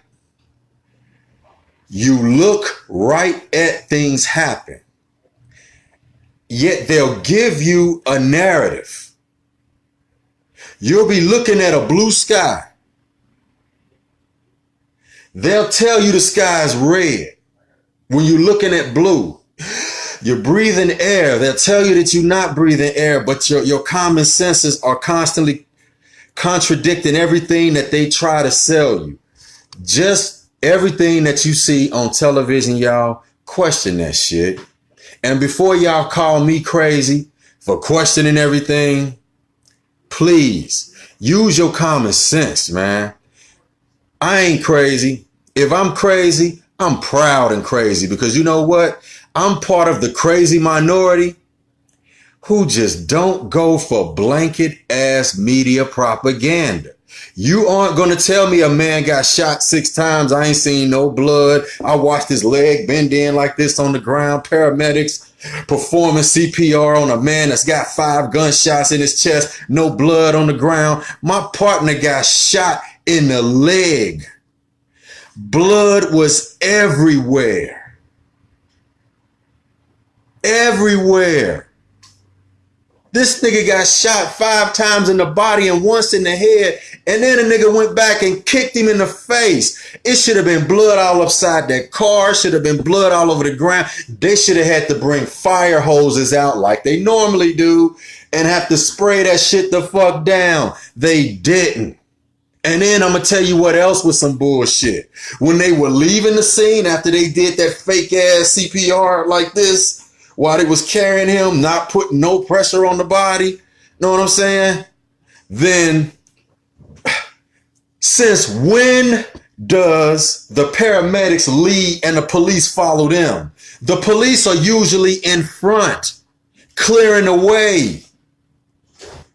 You look right at things happen, yet they'll give you a narrative. You'll be looking at a blue sky. They'll tell you the sky's red when you're looking at blue. You're breathing air. They'll tell you that you're not breathing air, but your common senses are constantly contradicting everything that they try to sell you. Just everything that you see on television, y'all, question that shit. And before y'all call me crazy for questioning everything, please use your common sense, man. I ain't crazy. If I'm crazy, I'm proud and crazy, because you know what? I'm part of the crazy minority who just don't go for blanket ass media propaganda. You aren't going to tell me a man got shot 6 times. I ain't seen no blood. I watched his leg bend in like this on the ground. Paramedics performing CPR on a man that's got 5 gunshots in his chest. No blood on the ground. My partner got shot in the leg. Blood was everywhere. Everywhere. This nigga got shot 5 times in the body and once in the head. And then a nigga went back and kicked him in the face. It should have been blood all upside that car. Should have been blood all over the ground. They should have had to bring fire hoses out like they normally do and have to spray that shit the fuck down. They didn't. And then I'm going to tell you what else was some bullshit. When they were leaving the scene after they did that fake ass CPR like this, while they was carrying him, not putting no pressure on the body, know what I'm saying? Then, since when does the paramedics lead and the police follow them? The police are usually in front, clearing the way.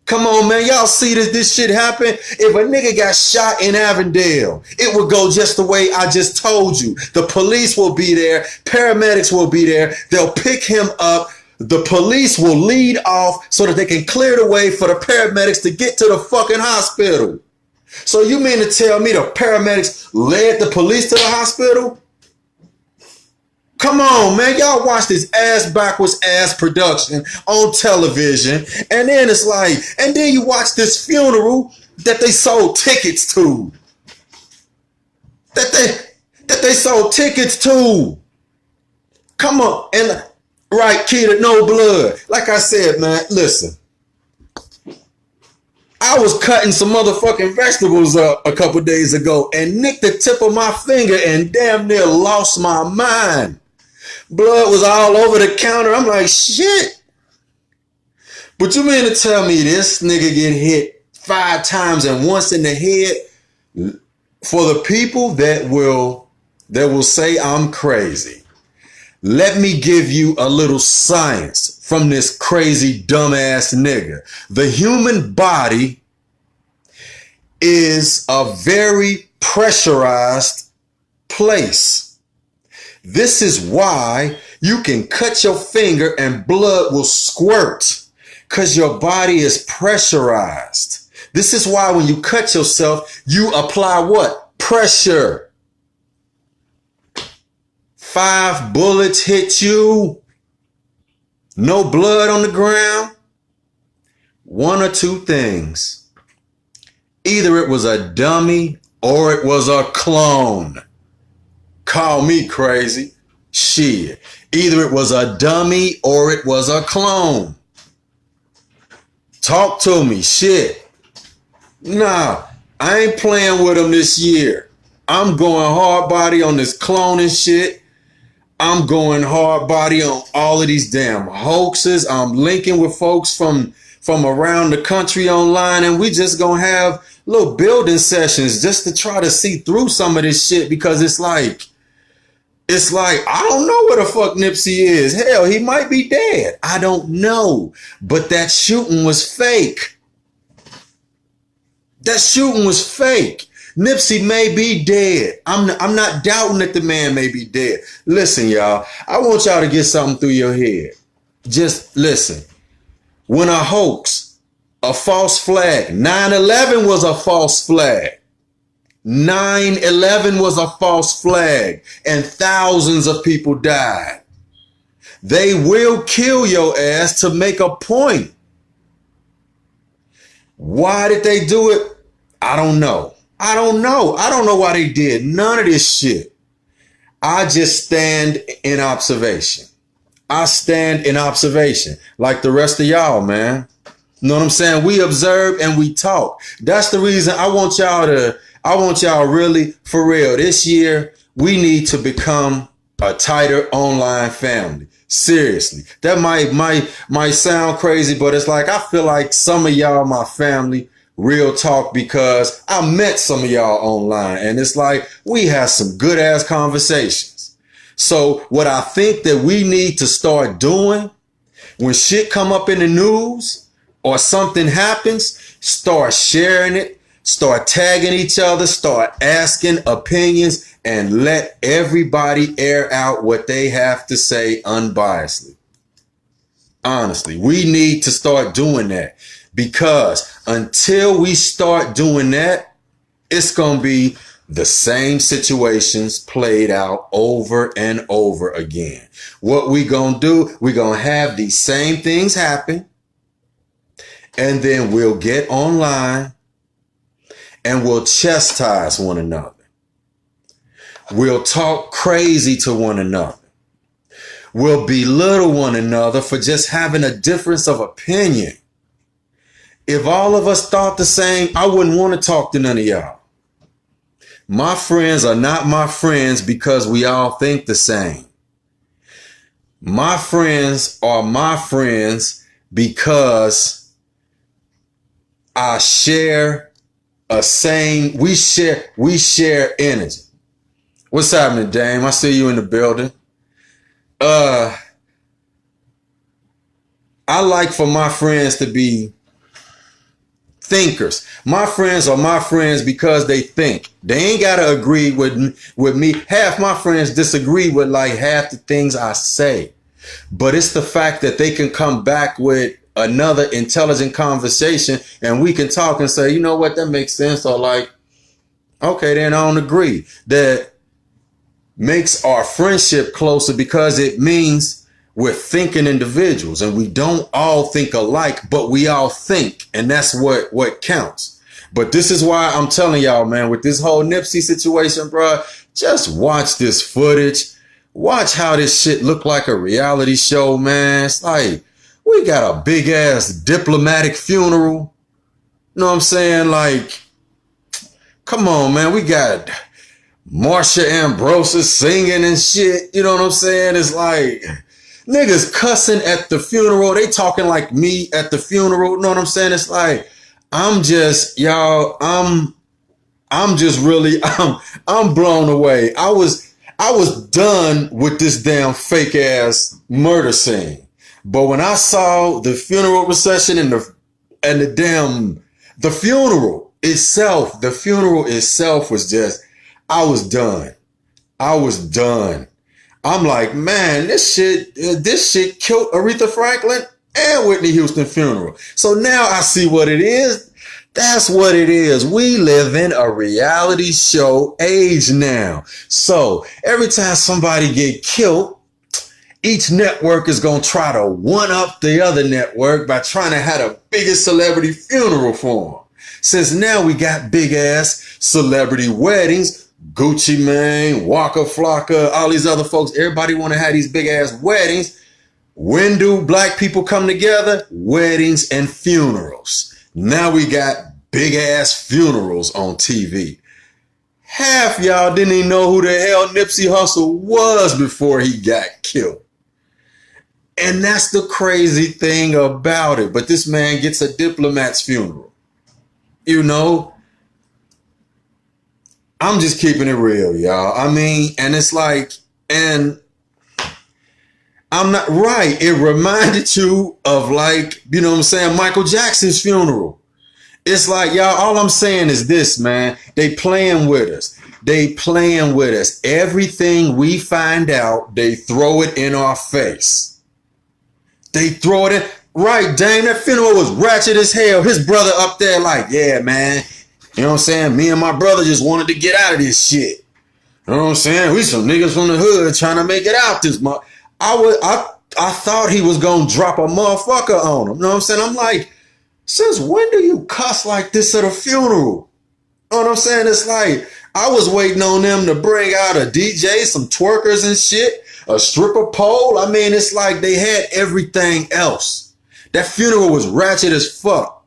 Come on, man. Y'all see this shit happen? If a nigga got shot in Avondale, it would go just the way I just told you. The police will be there. Paramedics will be there. They'll pick him up. The police will lead off so that they can clear the way for the paramedics to get to the fucking hospital. So you mean to tell me the paramedics led the police to the hospital? Come on, man. Y'all watch this ass backwards ass production on television. And then it's like, and then you watch this funeral that they sold tickets to. That they sold tickets to. Come on. And right, Keita, no blood. Like I said, man, listen. I was cutting some motherfucking vegetables up a couple days ago and nicked the tip of my finger and damn near lost my mind. Blood was all over the counter. I'm like, shit. But you mean to tell me this nigga get hit 5 times and once in the head? For the people that will say I'm crazy, let me give you a little science from this crazy dumbass nigga. The human body is a very pressurized place. This is why you can cut your finger and blood will squirt, because your body is pressurized. This is why when you cut yourself, you apply what? Pressure. 5 bullets hit you. No blood on the ground. 1 or 2 things. Either it was a dummy or it was a clone. Call me crazy. Shit. Either it was a dummy or it was a clone. Talk to me. Shit. Nah, I ain't playing with them this year. I'm going hard body on this cloning shit. I'm going hard body on all of these damn hoaxes. I'm linking with folks from around the country online, and we just gonna have little building sessions just to try to see through some of this shit, because it's like, I don't know where the fuck Nipsey is. Hell, he might be dead. I don't know. But that shooting was fake. That shooting was fake. Nipsey may be dead. I'm not doubting that the man may be dead. Listen, y'all. I want y'all to get something through your head. Just listen. When a hoax, a false flag, 9/11 was a false flag. 9/11 was a false flag and thousands of people died. They will kill your ass to make a point. Why did they do it? I don't know. I don't know why they did none of this shit. I just stand in observation. I stand in observation like the rest of y'all, man. You know what I'm saying? We observe and we talk. That's the reason I want y'all really, for real, this year, we need to become a tighter online family. Seriously. That might sound crazy, but it's like, I feel like some of y'all, my family, real talk, because I met some of y'all online and it's like, we had some good ass conversations. So what I think that we need to start doing when shit come up in the news or something happens, start sharing it, start tagging each other, start asking opinions, and let everybody air out what they have to say unbiasedly. Honestly, we need to start doing that, because until we start doing that, it's going to be the same situations played out over and over again. What we going to do, we're going to have these same things happen, and then we'll get online and we'll chastise one another. We'll talk crazy to one another. We'll belittle one another for just having a difference of opinion. If all of us thought the same, I wouldn't want to talk to none of y'all. My friends are not my friends because we all think the same. My friends are my friends because I share we share energy. What's happening, Dame? I see you in the building. I like for my friends to be thinkers. My friends are my friends because they think. They ain't got to agree with me. Half my friends disagree with like half the things I say. But it's the fact that they can come back with another intelligent conversation and we can talk and say, you know what, that makes sense. Or like, okay, then I don't agree. That makes our friendship closer because it means we're thinking individuals and we don't all think alike, but we all think. And that's what counts. But this is why I'm telling y'all, man, with this whole Nipsey situation, bro, just watch this footage. Watch how this shit look like a reality show, man. It's like, we got a big ass diplomatic funeral. You know what I'm saying? Like, come on, man. We got Marsha Ambrosius singing and shit. You know what I'm saying? It's like niggas cussing at the funeral. They talking like me at the funeral. You know what I'm saying? It's like, I'm just really blown away. I was done with this damn fake ass murder scene. But when I saw the funeral procession and the funeral itself was just, I was done. I'm like, man, this shit killed Aretha Franklin and Whitney Houston funeral. So now I see what it is. That's what it is. We live in a reality show age now. So every time somebody get killed, each network is going to try to one up the other network by trying to have the biggest celebrity funeral for them. Since now we got big ass celebrity weddings, Gucci Mane, Waka Flocka, all these other folks, everybody want to have these big ass weddings. When do black people come together? Weddings and funerals. Now we got big ass funerals on TV. Half y'all didn't even know who the hell Nipsey Hussle was before he got killed. And that's the crazy thing about it. But this man gets a diplomat's funeral. You know, I'm just keeping it real, y'all. I mean, and it's like, and I'm not right. It reminded you of like, you know what I'm saying, Michael Jackson's funeral. It's like, y'all, all I'm saying is this, man. They playing with us. Everything we find out, they throw it in our face. They throw it in. Right, Dame, that funeral was ratchet as hell. His brother up there like, yeah, man. You know what I'm saying? Me and my brother just wanted to get out of this shit. You know what I'm saying? We some niggas from the hood trying to make it out this month. I thought he was going to drop a motherfucker on him. You know what I'm saying? I'm like, Since when do you cuss like this at a funeral? You know what I'm saying? It's like, I was waiting on them to bring out a DJ, some twerkers and shit, a stripper pole. I mean, it's like they had everything else. That funeral was ratchet as fuck.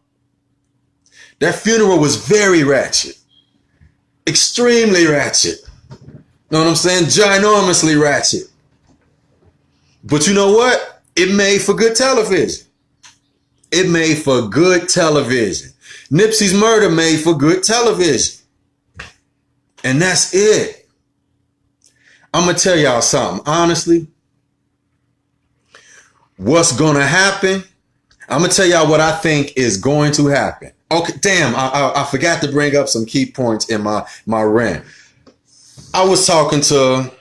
That funeral was very ratchet. Extremely ratchet. Know what I'm saying? Ginormously ratchet. But you know what? It made for good television. It made for good television. Nipsey's murder made for good television. And that's it. I'm going to tell y'all something. Honestly, what's going to happen? I'm going to tell y'all what I think is going to happen. Okay, damn, I forgot to bring up some key points in my rant. I was talking to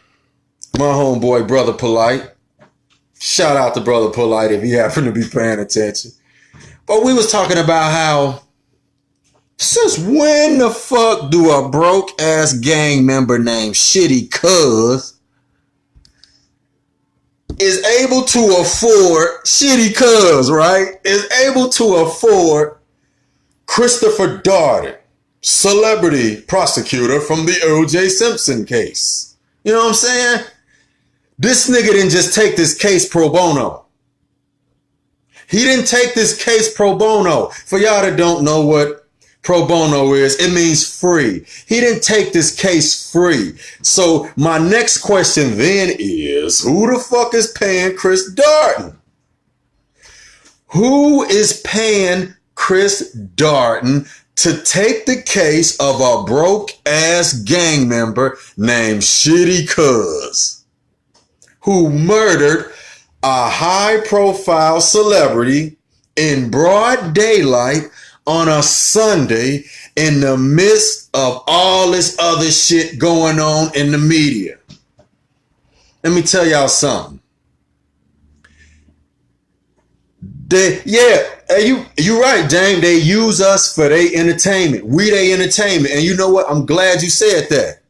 my homeboy, Brother Polite. Shout out to Brother Polite if you happen to be paying attention. But we was talking about how, since when the fuck do a broke ass gang member named Shitty Cuz is able to afford Shitty Cuz, right? Is able to afford Christopher Darden, celebrity prosecutor from the O.J. Simpson case. You know what I'm saying? This nigga didn't just take this case pro bono. He didn't take this case pro bono. For y'all that don't know what pro bono is, it means free. He didn't take this case free. So my next question then is, who the fuck is paying Chris Darden? Who is paying Chris Darden to take the case of a broke ass gang member named Shitty Cuz, who murdered a high profile celebrity in broad daylight on a Sunday in the midst of all this other shit going on in the media? Let me tell y'all something. You right, James. They use us for their entertainment. We their entertainment. And you know what? I'm glad you said that.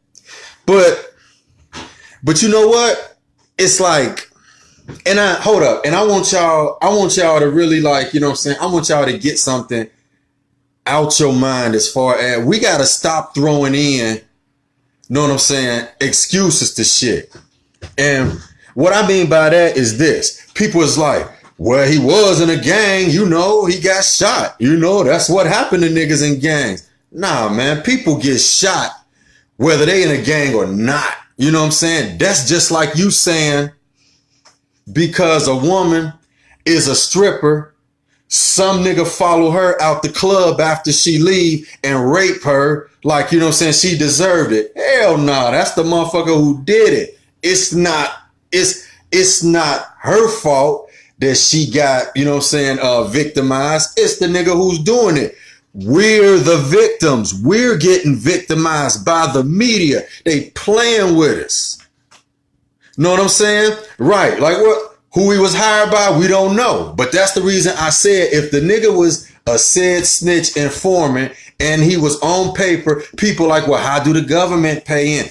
But you know what? It's like, and hold up. And I want y'all to really, like, you know what I'm saying? I want y'all to get something out your mind as far as we got to stop throwing in, you know what I'm saying, excuses to shit. And what I mean by that is this. People is like, well, he was in a gang, you know, he got shot. You know, that's what happened to niggas in gangs. Nah, man, people get shot whether they in a gang or not. You know what I'm saying? That's just like you saying, because a woman is a stripper, some nigga follow her out the club after she leave and rape her like, you know what I'm saying, she deserved it. Hell nah, that's the motherfucker who did it. It's not her fault that she got, you know what I'm saying, victimized. It's the nigga who's doing it. We're the victims. We're getting victimized by the media. They playing with us. Know what I'm saying? Right. Like what? Who he was hired by, we don't know. But that's the reason I said if the nigga was a said snitch informant and he was on paper, people like, well, how do the government pay in?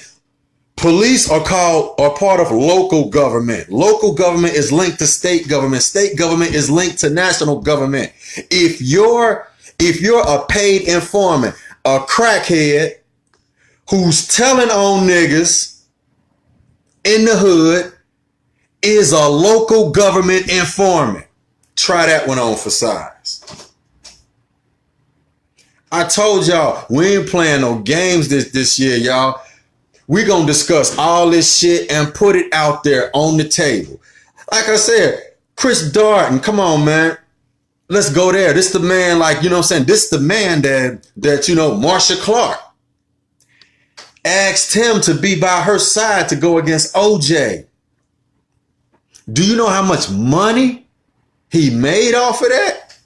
Police are part of local government. Local government is linked to state government. State government is linked to national government. If you're a paid informant, a crackhead who's telling on niggas in the hood is a local government informant. Try that one on for size. I told y'all, we ain't playing no games this year, y'all. We gonna discuss all this shit and put it out there on the table. Like I said, Chris Darden, come on, man. Let's go there. This the man, like, you know what I'm saying? This the man that you know, Marsha Clark asked him to be by her side to go against OJ. Do you know how much money he made off of that?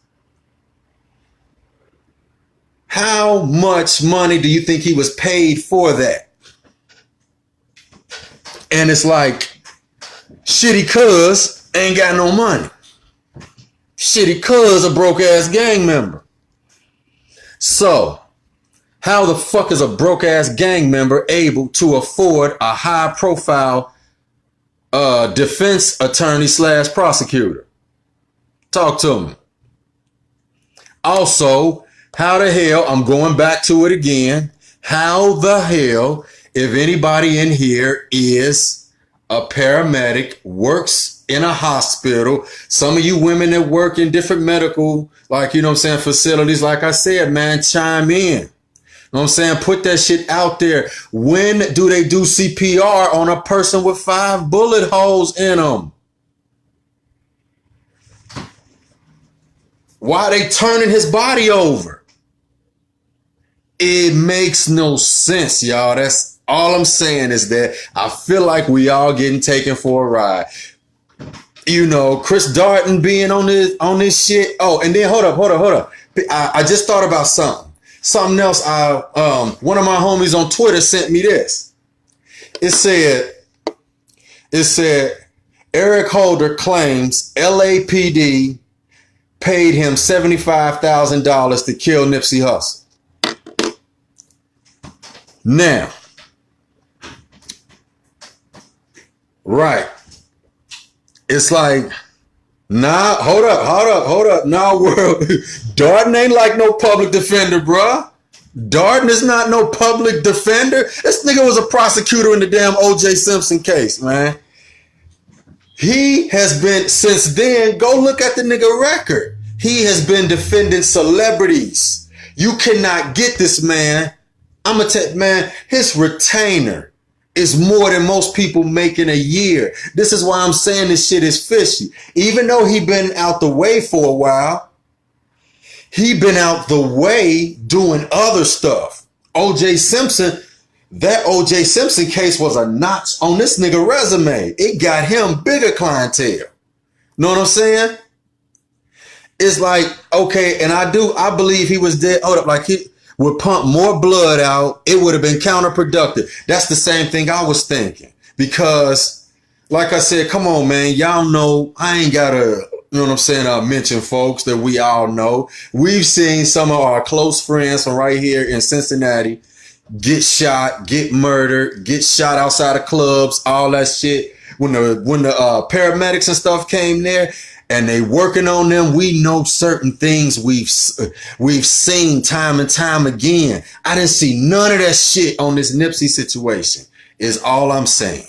How much money do you think he was paid for that? And it's like, Shitty Cuz ain't got no money. Shitty Cuz a broke ass gang member. So, how the fuck is a broke ass gang member able to afford a high profile defense attorney / prosecutor? Talk to me. Also, how the hell, I'm going back to it again. How the hell, if anybody in here is a paramedic, works in a hospital, some of you women that work in different medical, like, you know what I'm saying, facilities, like I said, man, chime in. You know what I'm saying? Put that shit out there. When do they do CPR on a person with 5 bullet holes in them? Why are they turning his body over? It makes no sense, y'all. That's all I'm saying, is that I feel like we all getting taken for a ride. You know, Chris Darden being on this shit. Oh, and then hold up. I just thought about something else. One of my homies on Twitter sent me this. It said Eric Holder claims LAPD paid him $75,000 to kill Nipsey Hussle. Now, right. It's like, nah, hold up. Nah, world. Darden ain't like no public defender, bruh. Darden is not no public defender. This nigga was a prosecutor in the damn O.J. Simpson case, man. He has been, since then, go look at the nigga record. He has been defending celebrities. You cannot get this man. I'm going to tell you, man, his retainer is more than most people make in a year. This is why I'm saying this shit is fishy. Even though he been out the way for a while, he been out the way doing other stuff. O.J. Simpson, that O.J. Simpson case was a notch on this nigga resume. It got him bigger clientele. Know what I'm saying? It's like, okay, and I believe he was dead. Hold up, like he would pump more blood out, it would have been counterproductive. That's the same thing I was thinking. Because, like I said, come on, man, y'all know I ain't got to, you know what I'm saying, mention folks that we all know. We've seen some of our close friends from right here in Cincinnati get shot, get murdered, get shot outside of clubs, all that shit. When the paramedics and stuff came there, and they working on them, we know certain things we've seen time and time again. I didn't see none of that shit on this Nipsey situation, is all I'm saying.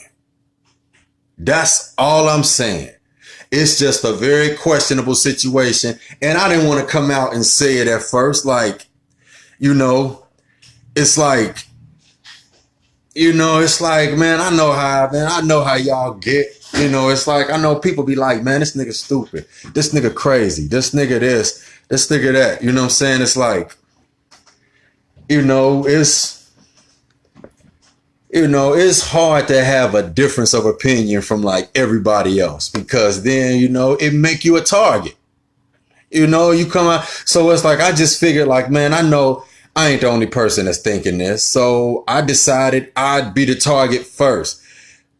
That's all I'm saying. It's just a very questionable situation. And I didn't want to come out and say it at first. Like, you know, it's like, man, I know how y'all get. You know, it's like, I know people be like, man, this nigga stupid. This nigga crazy. This nigga this. This nigga that. You know what I'm saying? It's like, it's hard to have a difference of opinion from like everybody else, because then, it make you a target. You come out. So it's like, I just figured like, man, I know I ain't the only person that's thinking this. So I decided I'd be the target first.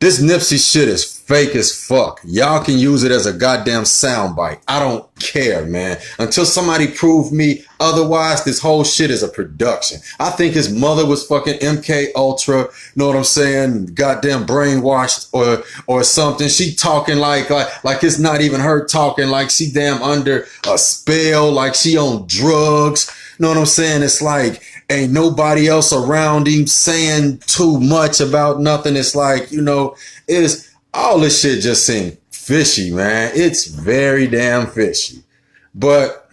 This Nipsey shit is fake as fuck. Y'all can use it as a goddamn soundbite. I don't care, man. Until somebody prove me otherwise, this whole shit is a production. I think his mother was fucking MK Ultra, know what I'm saying? Goddamn brainwashed or something. She talking like it's not even her talking, like she damn under a spell, like she on drugs. Know what I'm saying? It's like, ain't nobody else around him saying too much about nothing. It's like, it's all this shit just seems fishy, man. It's very damn fishy. But,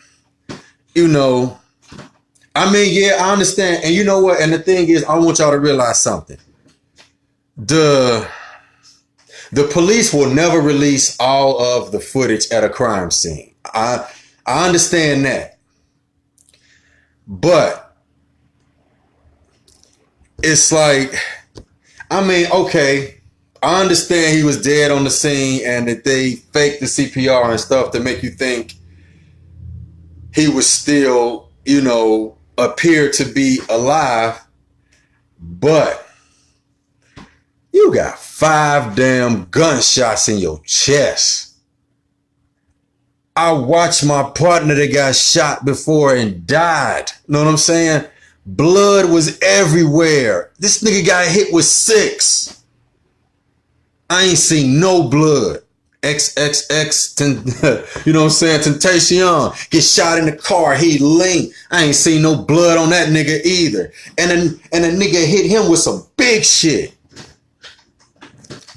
I mean, yeah, I understand. And you know what? And the thing is, I want y'all to realize something. The police will never release all of the footage at a crime scene. I understand that. But it's like, I mean, okay, I understand he was dead on the scene and that they faked the CPR and stuff to make you think he was still, appeared to be alive. But you got 5 damn gunshots in your chest. I watched my partner that got shot before and died. Know what I'm saying? Blood was everywhere. This nigga got hit with 6. I ain't seen no blood. XXX, you know what I'm saying? Temptation. Get shot in the car. He lean. I ain't seen no blood on that nigga either. And a nigga hit him with some big shit.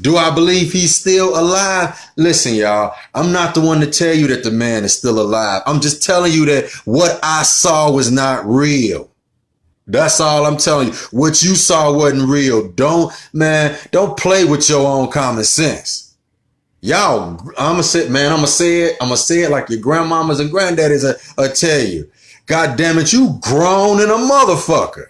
Do I believe he's still alive? Listen, y'all, I'm not the one to tell you that the man is still alive. I'm just telling you that what I saw was not real. That's all I'm telling you. What you saw wasn't real. Don't play with your own common sense. Y'all, I'ma say it like your grandmamas and granddaddies tell you. God damn it, you grown in a motherfucker.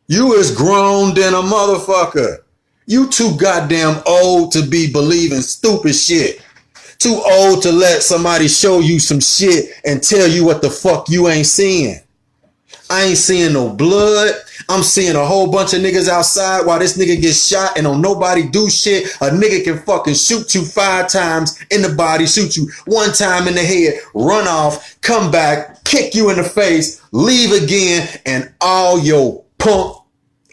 You is grown than a motherfucker. You too goddamn old to be believing stupid shit. Too old to let somebody show you some shit and tell you what the fuck you ain't seeing. I ain't seeing no blood. I'm seeing a whole bunch of niggas outside while this nigga gets shot and don't nobody do shit. A nigga can fucking shoot you 5 times in the body, shoot you 1 time in the head, run off, come back, kick you in the face, leave again, and all your punk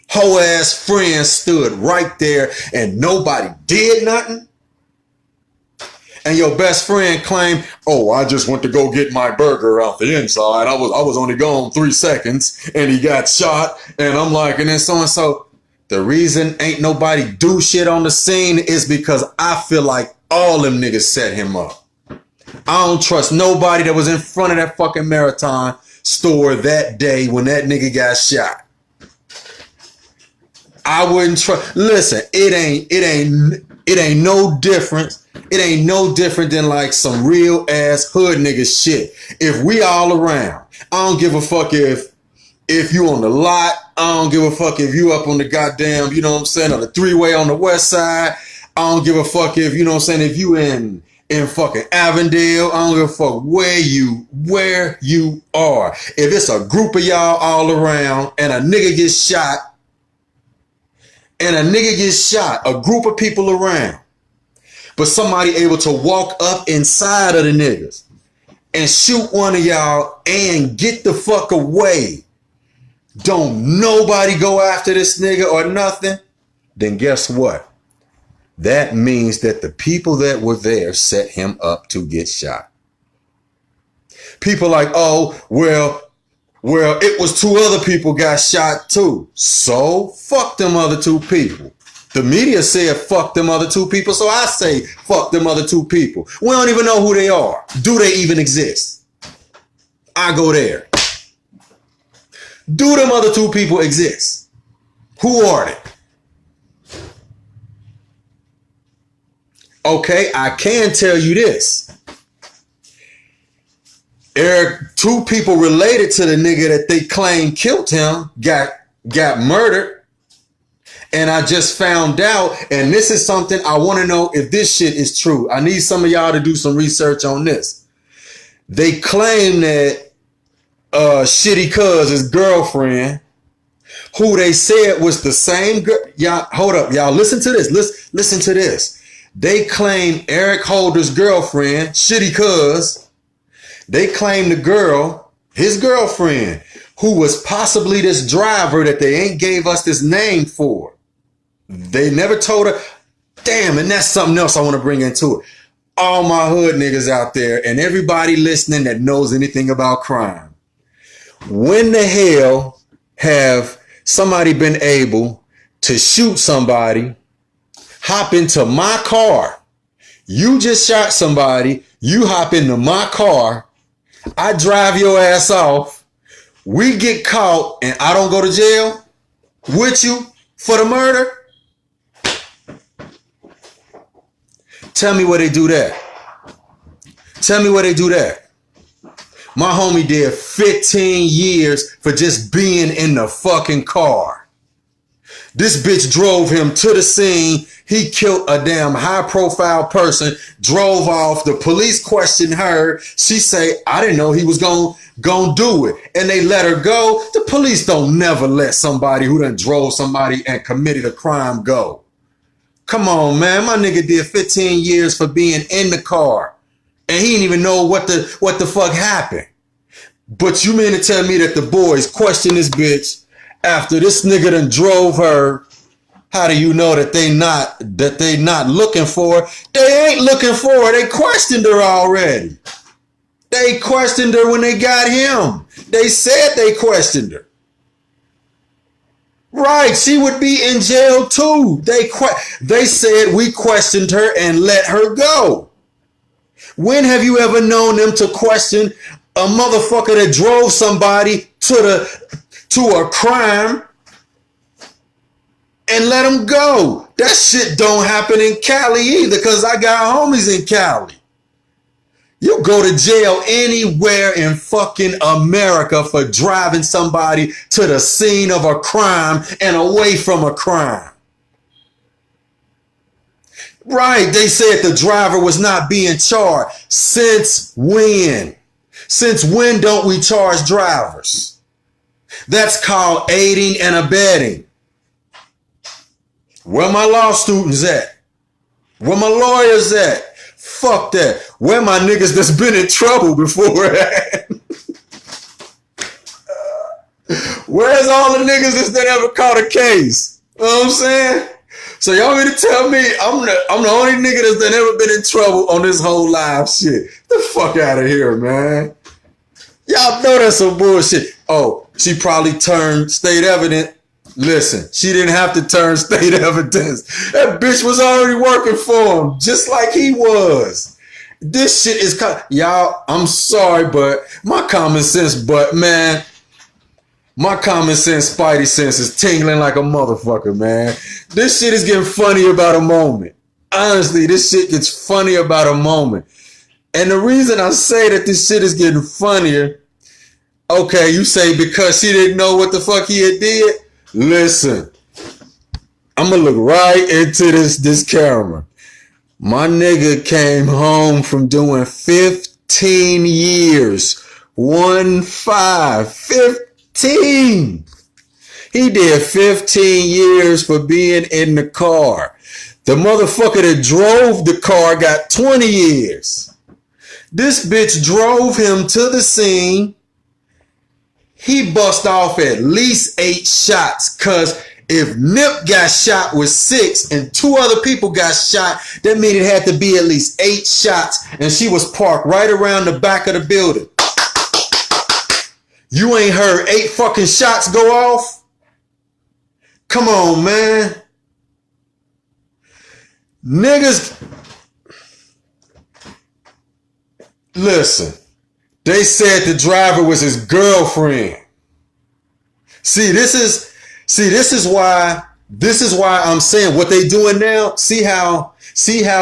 hoe ass friends stood right there and nobody did nothing. And your best friend claimed, oh, I just went to go get my burger out the inside. I was only gone 3 seconds and he got shot. And I'm like, and then so and so. The reason ain't nobody do shit on the scene is because I feel like all them niggas set him up. I don't trust nobody that was in front of that fucking Marathon store that day when that nigga got shot. I wouldn't trust. Listen, it ain't no difference. It ain't no different than like some real ass hood nigga shit. If we all around, I don't give a fuck if you on the lot. I don't give a fuck if you up on the goddamn, you know what I'm saying, on the 3-way on the west side. I don't give a fuck if, you know what I'm saying, if you in fucking Avondale. I don't give a fuck where you are. If it's a group of y'all all around and a nigga gets shot, a group of people around, but somebody able to walk up inside of the niggas and shoot one of y'all and get the fuck away. Don't nobody go after this nigga or nothing. Then guess what? That means that the people that were there set him up to get shot. People like, oh, well, it was 2 other people got shot too. So fuck them other 2 people. The media said fuck them other 2 people, so I say fuck them other 2 people. We don't even know who they are. Do they even exist? I go there. Do them other 2 people exist? Who are they? Okay, I can tell you this. Eric, 2 people related to the nigga that they claim killed him got murdered. And I just found out, and this is something I want to know if this shit is true. I need some of y'all to do some research on this. They claim that Shitty Cuz's girlfriend, who they said was the same girl. Y'all, hold up, y'all. Listen to this. Listen to this. They claim Eric Holder's girlfriend, Shitty Cuz. They claim the girl, his girlfriend, who was possibly this driver that they ain't gave us this name for. They never told her. Damn, and that's something else I want to bring into it. All my hood niggas out there and everybody listening that knows anything about crime. When the hell have somebody been able to shoot somebody, hop into my car? You just shot somebody. You hop into my car. I drive your ass off. We get caught and I don't go to jail with you for the murder. Tell me where they do that. Tell me where they do that. My homie did 15 years for just being in the fucking car. This bitch drove him to the scene. He killed a damn high profile person, drove off. The police questioned her. She say, I didn't know he was gonna do it. And they let her go. The police don't never let somebody who done drove somebody and committed a crime go. Come on, man. My nigga did 15 years for being in the car. And he didn't even know what the fuck happened. But you mean to tell me that the boys questioned this bitch after this nigga done drove her How do you know that they not looking for her? They ain't looking for her. They questioned her already. They questioned her when they got him. They said they questioned her. Right, she would be in jail too. They said we questioned her and let her go. When have you ever known them to question a motherfucker that drove somebody to a crime and let them go? That shit don't happen in Cali either, because I got homies in Cali. You go to jail anywhere in fucking America for driving somebody to the scene of a crime and away from a crime. Right, they said the driver was not being charged. Since when? Since when don't we charge drivers? That's called aiding and abetting. Where my law students at? Where my lawyers at? Fuck that. Where my niggas that's been in trouble before at? Where's all the niggas that ever caught a case? You know what I'm saying? So y'all mean to tell me I'm the only nigga that's ever been in trouble on this whole live shit? Get the fuck out of here, man. Y'all know that's some bullshit. Oh, she probably turned state evidence. Listen, she didn't have to turn state evidence. That bitch was already working for him, just like he was. This shit is, y'all, I'm sorry, but my common sense, my common sense, spidey sense is tingling like a motherfucker, man. This shit is getting funny about a moment. Honestly, this shit gets funny about a moment. And the reason I say that this shit is getting funnier, okay, you say because she didn't know what the fuck he had did. Listen, I'm gonna look right into this camera. My nigga came home from doing 15 years. 15. He did 15 years for being in the car. The motherfucker that drove the car got 20 years. This bitch drove him to the scene. He bust off at least 8 shots, because if Nip got shot with 6 and 2 other people got shot, that means it had to be at least 8 shots, and she was parked right around the back of the building. You ain't heard 8 fucking shots go off? Come on, man. Niggas, listen. They said the driver was his girlfriend. This is why I'm saying what they doing now. See how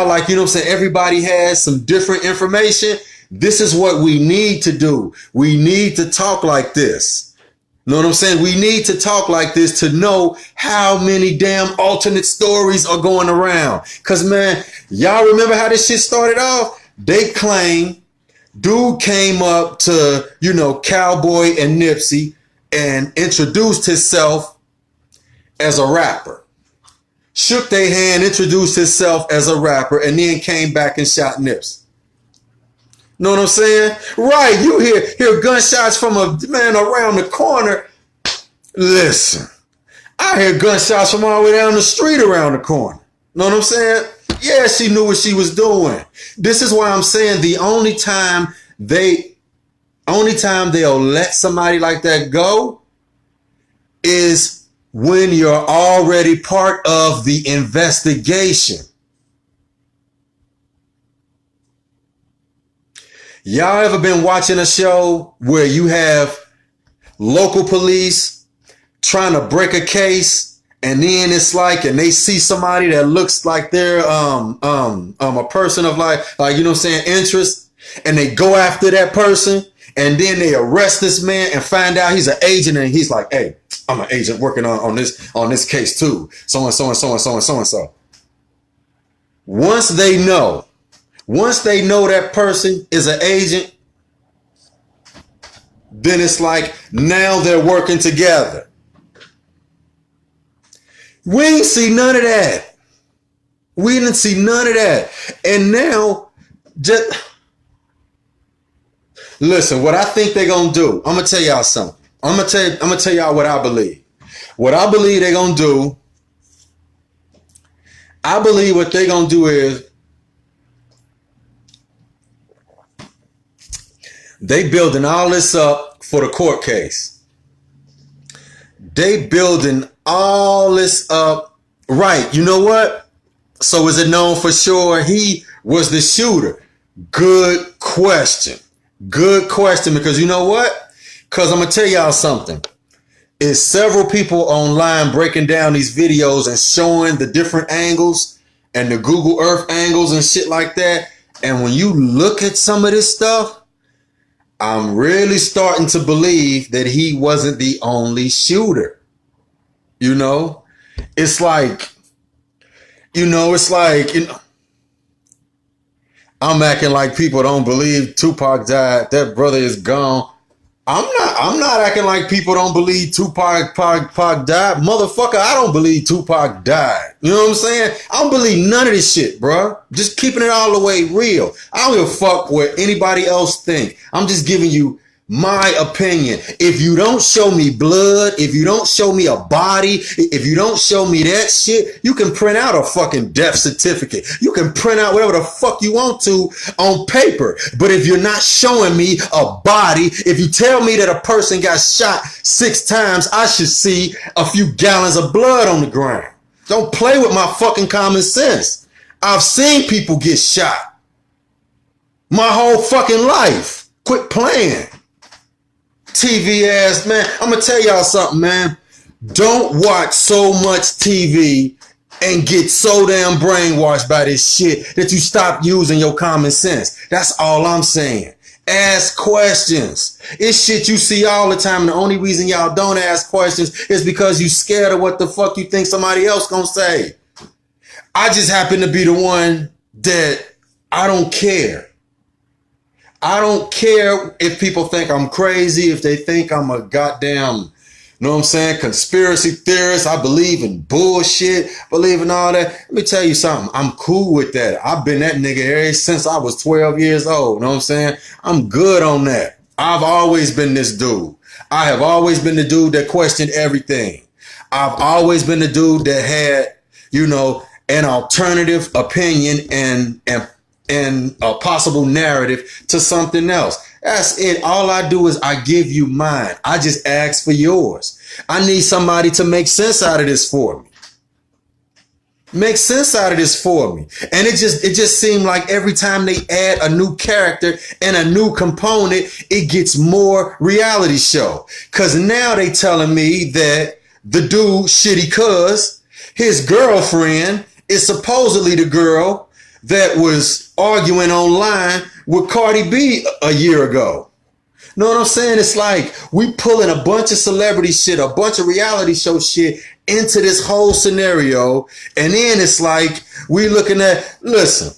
like, you know what I'm saying, everybody has some different information. This is what we need to do. We need to talk like this. You know what I'm saying? We need to talk like this to know how many damn alternate stories are going around. Cause man, y'all remember how this shit started off? They claim dude came up to, you know, Cowboy and Nipsey and introduced himself as a rapper. Shook their hand, introduced himself as a rapper, and then came back and shot Nipsey. Know what I'm saying? Right, you hear gunshots from a man around the corner. Listen, I hear gunshots from all the way down the street around the corner. Know what I'm saying? Yeah, she knew what she was doing. This is why I'm saying the only time they'll let somebody like that go is when you're already part of the investigation. Y'all ever been watching a show where you have local police trying to break a case, and then it's like, and they see somebody that looks like they're a person of like you know what I'm saying, interest, and they go after that person, and then they arrest this man and find out he's an agent, and he's like, hey, I'm an agent working on this case too, so and so and so and so and so and so. Once they know that person is an agent, then it's like now they're working together. We ain't see none of that. We didn't see none of that. And now, just listen, what I think they're gonna do, I'm gonna tell y'all something. I'm gonna tell y'all what I believe. What I believe they're gonna do I believe what they're going to do is they building all this up for the court case. They building all this up. Right. You know what? So is it known for sure he was the shooter? Good question. Good question. Because you know what? Because I'm going to tell y'all something. Is several people online breaking down these videos and showing the different angles and the Google Earth angles and shit like that. And when you look at some of this stuff, I'm really starting to believe that he wasn't the only shooter. You know, it's like, I'm acting like people don't believe Tupac died. That brother is gone. I'm not acting like people don't believe Tupac died. Motherfucker, I don't believe Tupac died. You know what I'm saying? I don't believe none of this shit, bro. Just keeping it all the way real. I don't give a fuck what anybody else think. I'm just giving you my opinion. If you don't show me blood, if you don't show me a body, if you don't show me that shit, you can print out a fucking death certificate. You can print out whatever the fuck you want to on paper. But if you're not showing me a body, if you tell me that a person got shot 6 times, I should see a few gallons of blood on the ground. Don't play with my fucking common sense. I've seen people get shot my whole fucking life. Quit playing. TV ass, man. I'm going to tell y'all something, man. Don't watch so much TV and get so damn brainwashed by this shit that you stop using your common sense. That's all I'm saying. Ask questions. It's shit you see all the time. And the only reason y'all don't ask questions is because you scared of what the fuck you think somebody else gonna say. I just happen to be the one that I don't care. I don't care if people think I'm crazy, if they think I'm a goddamn, you know what I'm saying, conspiracy theorist. I believe in bullshit, believe in all that. Let me tell you something. I'm cool with that. I've been that nigga ever since I was 12 years old. You know what I'm saying? I'm good on that. I've always been this dude. I have always been the dude that questioned everything. I've always been the dude that had, an alternative opinion and a possible narrative to something else. That's it. All I do is I give you mine. I just ask for yours. I need somebody to make sense out of this for me. Make sense out of this for me. And it just seemed like every time they add a new character and a new component, it gets more reality show. Cause now they telling me that the dude, Shitty Cuz, his girlfriend is supposedly the girl that was arguing online with Cardi B a year ago. Know what I'm saying? It's like we pulling a bunch of celebrity shit, a bunch of reality show shit into this whole scenario. And then it's like we looking at, listen,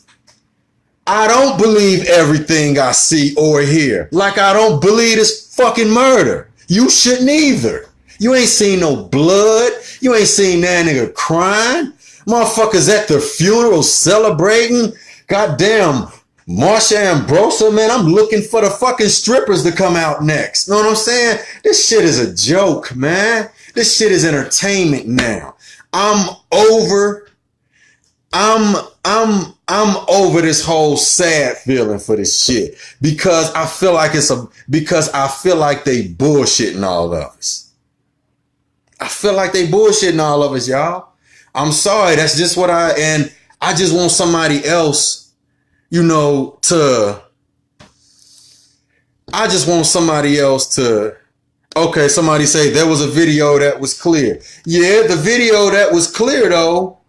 I don't believe everything I see or hear. Like I don't believe this fucking murder. You shouldn't either. You ain't seen no blood. You ain't seen that nigga crying. Motherfuckers at the funeral celebrating. Goddamn Marsha Ambrosia, man. I'm looking for the fucking strippers to come out next. Know what I'm saying? This shit is a joke, man. This shit is entertainment now. I'm over this whole sad feeling for this shit because I feel like they bullshitting all of us. I feel like they bullshitting all of us, y'all. I'm sorry. That's just what and I just want somebody else, okay, somebody say there was a video that was clear. Yeah, the video that was clear though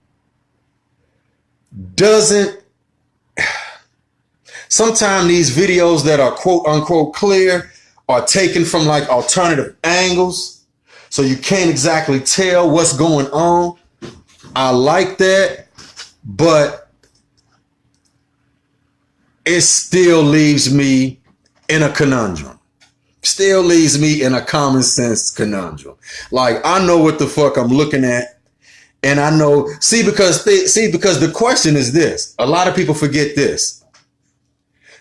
sometimes these videos that are quote unquote clear are taken from like alternative angles. So you can't exactly tell what's going on. I like that, but it still leaves me in a conundrum. Still leaves me in a common sense conundrum. Like I know what the fuck I'm looking at, and I know. Because the question is this. A lot of people forget this.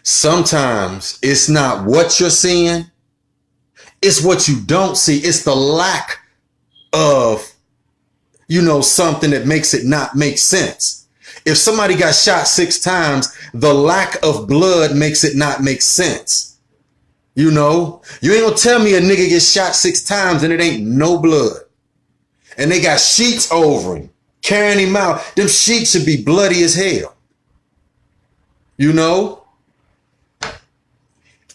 Sometimes it's not what you're seeing, it's what you don't see. It's the lack of something that makes it not make sense. If somebody got shot 6 times, the lack of blood makes it not make sense. You know, you ain't gonna tell me a nigga gets shot 6 times and it ain't no blood. And they got sheets over him, carrying him out. Them sheets should be bloody as hell. You know?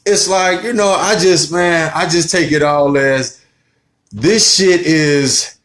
It's like, you know, I just take it all as this shit is,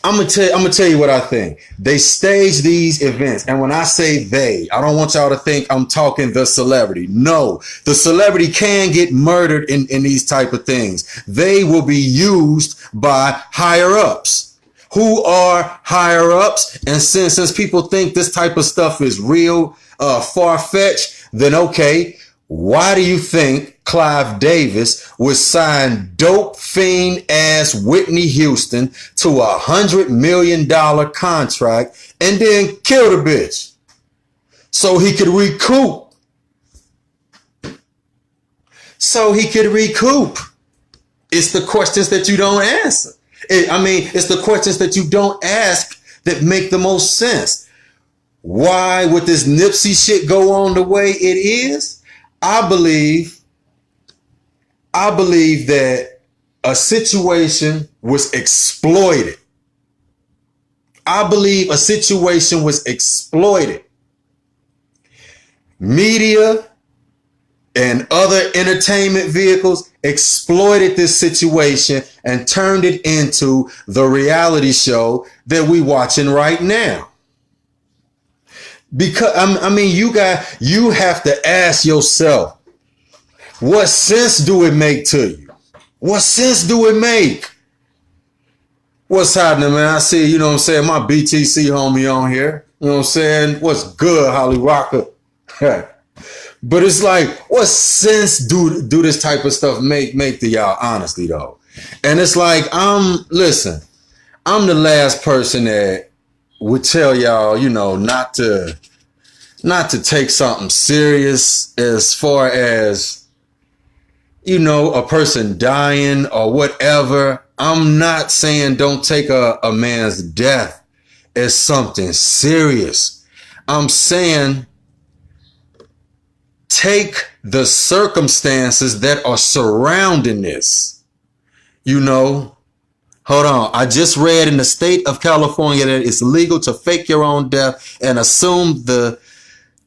I'm gonna tell you what I think. They stage these events, and when I say they, I don't want y'all to think I'm talking the celebrity. No, the celebrity can get murdered in these type of things. They will be used by higher ups. Who are higher ups? And since people think this type of stuff is real, far-fetched, then okay, why do you think Clive Davis would sign dope fiend ass Whitney Houston to $100 million contract and then kill the bitch so he could recoup? It's the questions that you don't answer. It's the questions that you don't ask that make the most sense. Why would this Nipsey shit go on the way it is? I believe that a situation was exploited. Media and other entertainment vehicles exploited this situation and turned it into the reality show that we watching right now. Because you have to ask yourself, what sense do it make to you? What sense do it make? What's happening, man? I see, you know what I'm saying, my BTC homie on here. You know what I'm saying? What's good, Holly Rocker? But it's like, what sense do this type of stuff make to y'all, honestly, though? And it's like, I'm the last person that would tell y'all, you know, not to take something serious as far as, you know, a person dying or whatever. I'm not saying don't take a man's death as something serious. I'm saying take the circumstances that are surrounding this. You know, hold on. I just read in the state of California that it's legal to fake your own death and assume the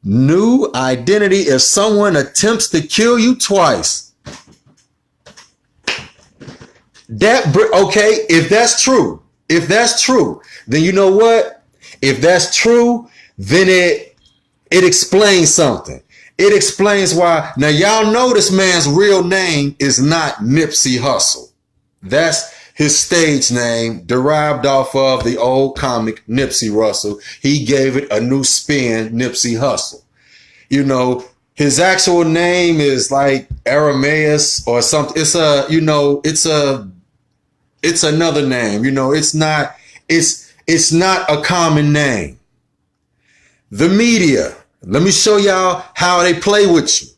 new identity if someone attempts to kill you twice. Okay, if that's true, then you know what? If that's true, then it explains something. It explains why. Now, y'all know this man's real name is not Nipsey Hussle. That's his stage name, derived off of the old comic Nipsey Russell. He gave it a new spin, Nipsey Hussle. You know, his actual name is like Aramaeus or something. It's another name. You know, it's not a common name. The media, let me show y'all how they play with you.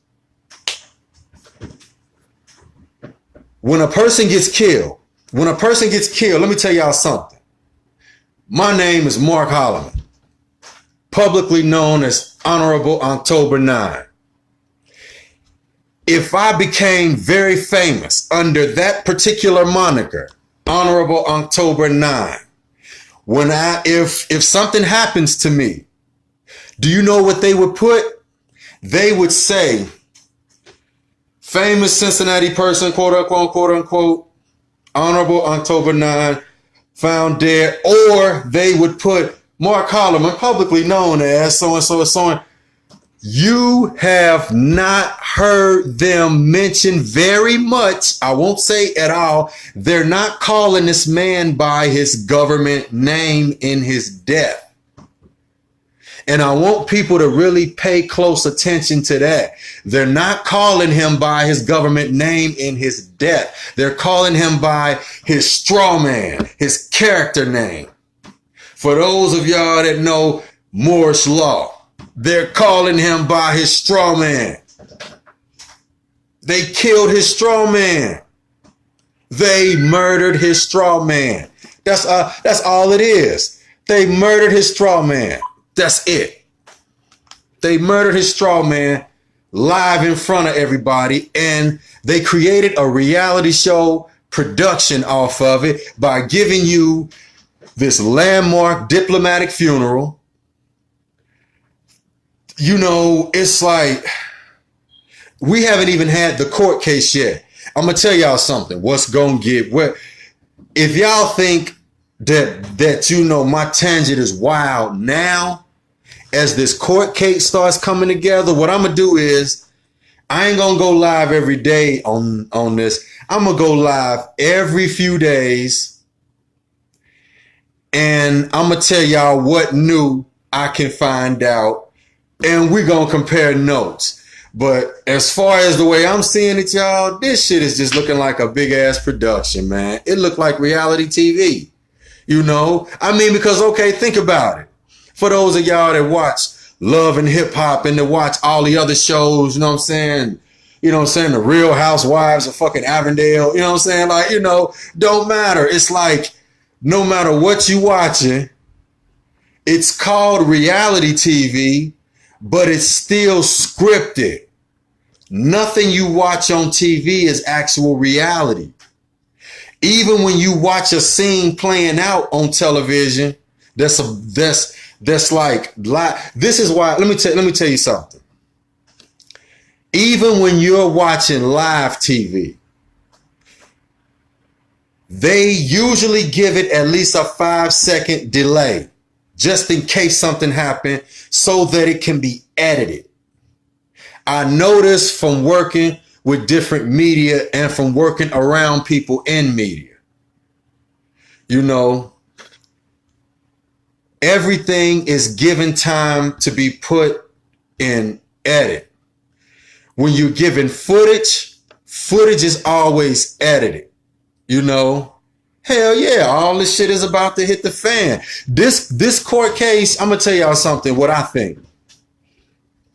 When a person gets killed, let me tell y'all something. My name is Mark Holloman, publicly known as Honorable October 9. If I became very famous under that particular moniker, Honorable October 9, if something happens to me, do you know what they would put? They would say, famous Cincinnati person, quote unquote, Honorable October 9, found dead. Or they would put Mark Holloman, publicly known as so-and-so and so on. You have not heard them mention very much. I won't say at all. They're not calling this man by his government name in his death. And I want people to really pay close attention to that. They're not calling him by his government name in his death. They're calling him by his straw man, his character name. For those of y'all that know Moore's Law, they're calling him by his straw man. They killed his straw man. They murdered his straw man. That's all it is. They murdered his straw man. That's it. They murdered his straw man live in front of everybody, and they created a reality show production off of it by giving you this landmark diplomatic funeral. You know, it's like we haven't even had the court case yet. I'm gonna tell y'all something. What's gonna get what? If y'all think that you know my tangent is wild now, as this court case starts coming together, what I'm gonna do is I ain't gonna go live every day on this. I'm gonna go live every few days, and I'm gonna tell y'all what new I can find out, and we're gonna compare notes. But as far as the way I'm seeing it, y'all, this shit is just looking like a big ass production, man. It looked like reality TV, you know? I mean, because, okay, think about it. For those of y'all that watch Love and Hip Hop and that watch all the other shows, you know what I'm saying? You know what I'm saying? The Real Housewives of fucking Avondale, you know what I'm saying? Like, you know, don't matter. It's like, no matter what you watching, it's called reality TV, but it's still scripted. Nothing you watch on TV is actual reality. Even when you watch a scene playing out on television, that's like this is why. Let me tell you something. Even when you're watching live TV, they usually give it at least a 5-second delay, just in case something happened, so that it can be edited. I noticed from working with different media and from working around people in media, you know, everything is given time to be put in edit. When you're given footage is always edited, you know. Hell yeah, all this shit is about to hit the fan. This court case, I'm gonna tell y'all something, what I think.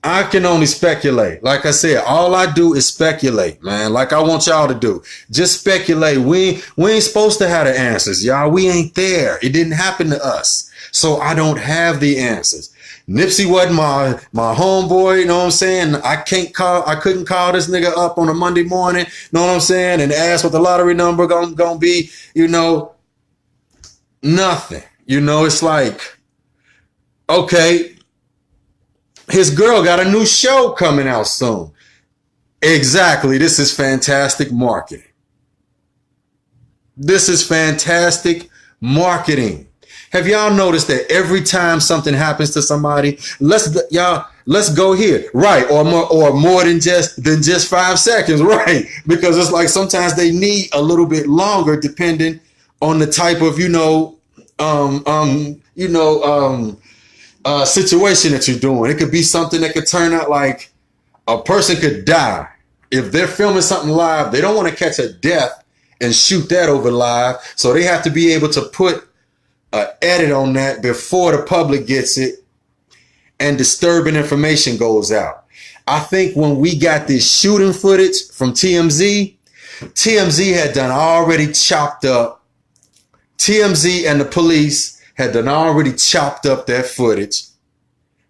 I can only speculate. Like I said, all I do is speculate, man. Like I want y'all to do. Just speculate. We ain't supposed to have the answers, y'all. We ain't there. It didn't happen to us. So I don't have the answers. Nipsey wasn't my homeboy, you know what I'm saying? I couldn't call this nigga up on a Monday morning, you know what I'm saying? And ask what the lottery number gonna be, you know, nothing. You know, it's like, okay, his girl got a new show coming out soon. Exactly. This is fantastic marketing. This is fantastic marketing. Have y'all noticed that every time something happens to somebody, let's go here, right? Or more than just 5 seconds, right? Because it's like sometimes they need a little bit longer depending on the type of, situation that you're doing. It could be something that could turn out like a person could die. If they're filming something live, they don't want to catch a death and shoot that over live. So they have to be able to put an edit on that before the public gets it and disturbing information goes out. I think when we got this shooting footage from TMZ had done already chopped up. TMZ and the police had done already chopped up that footage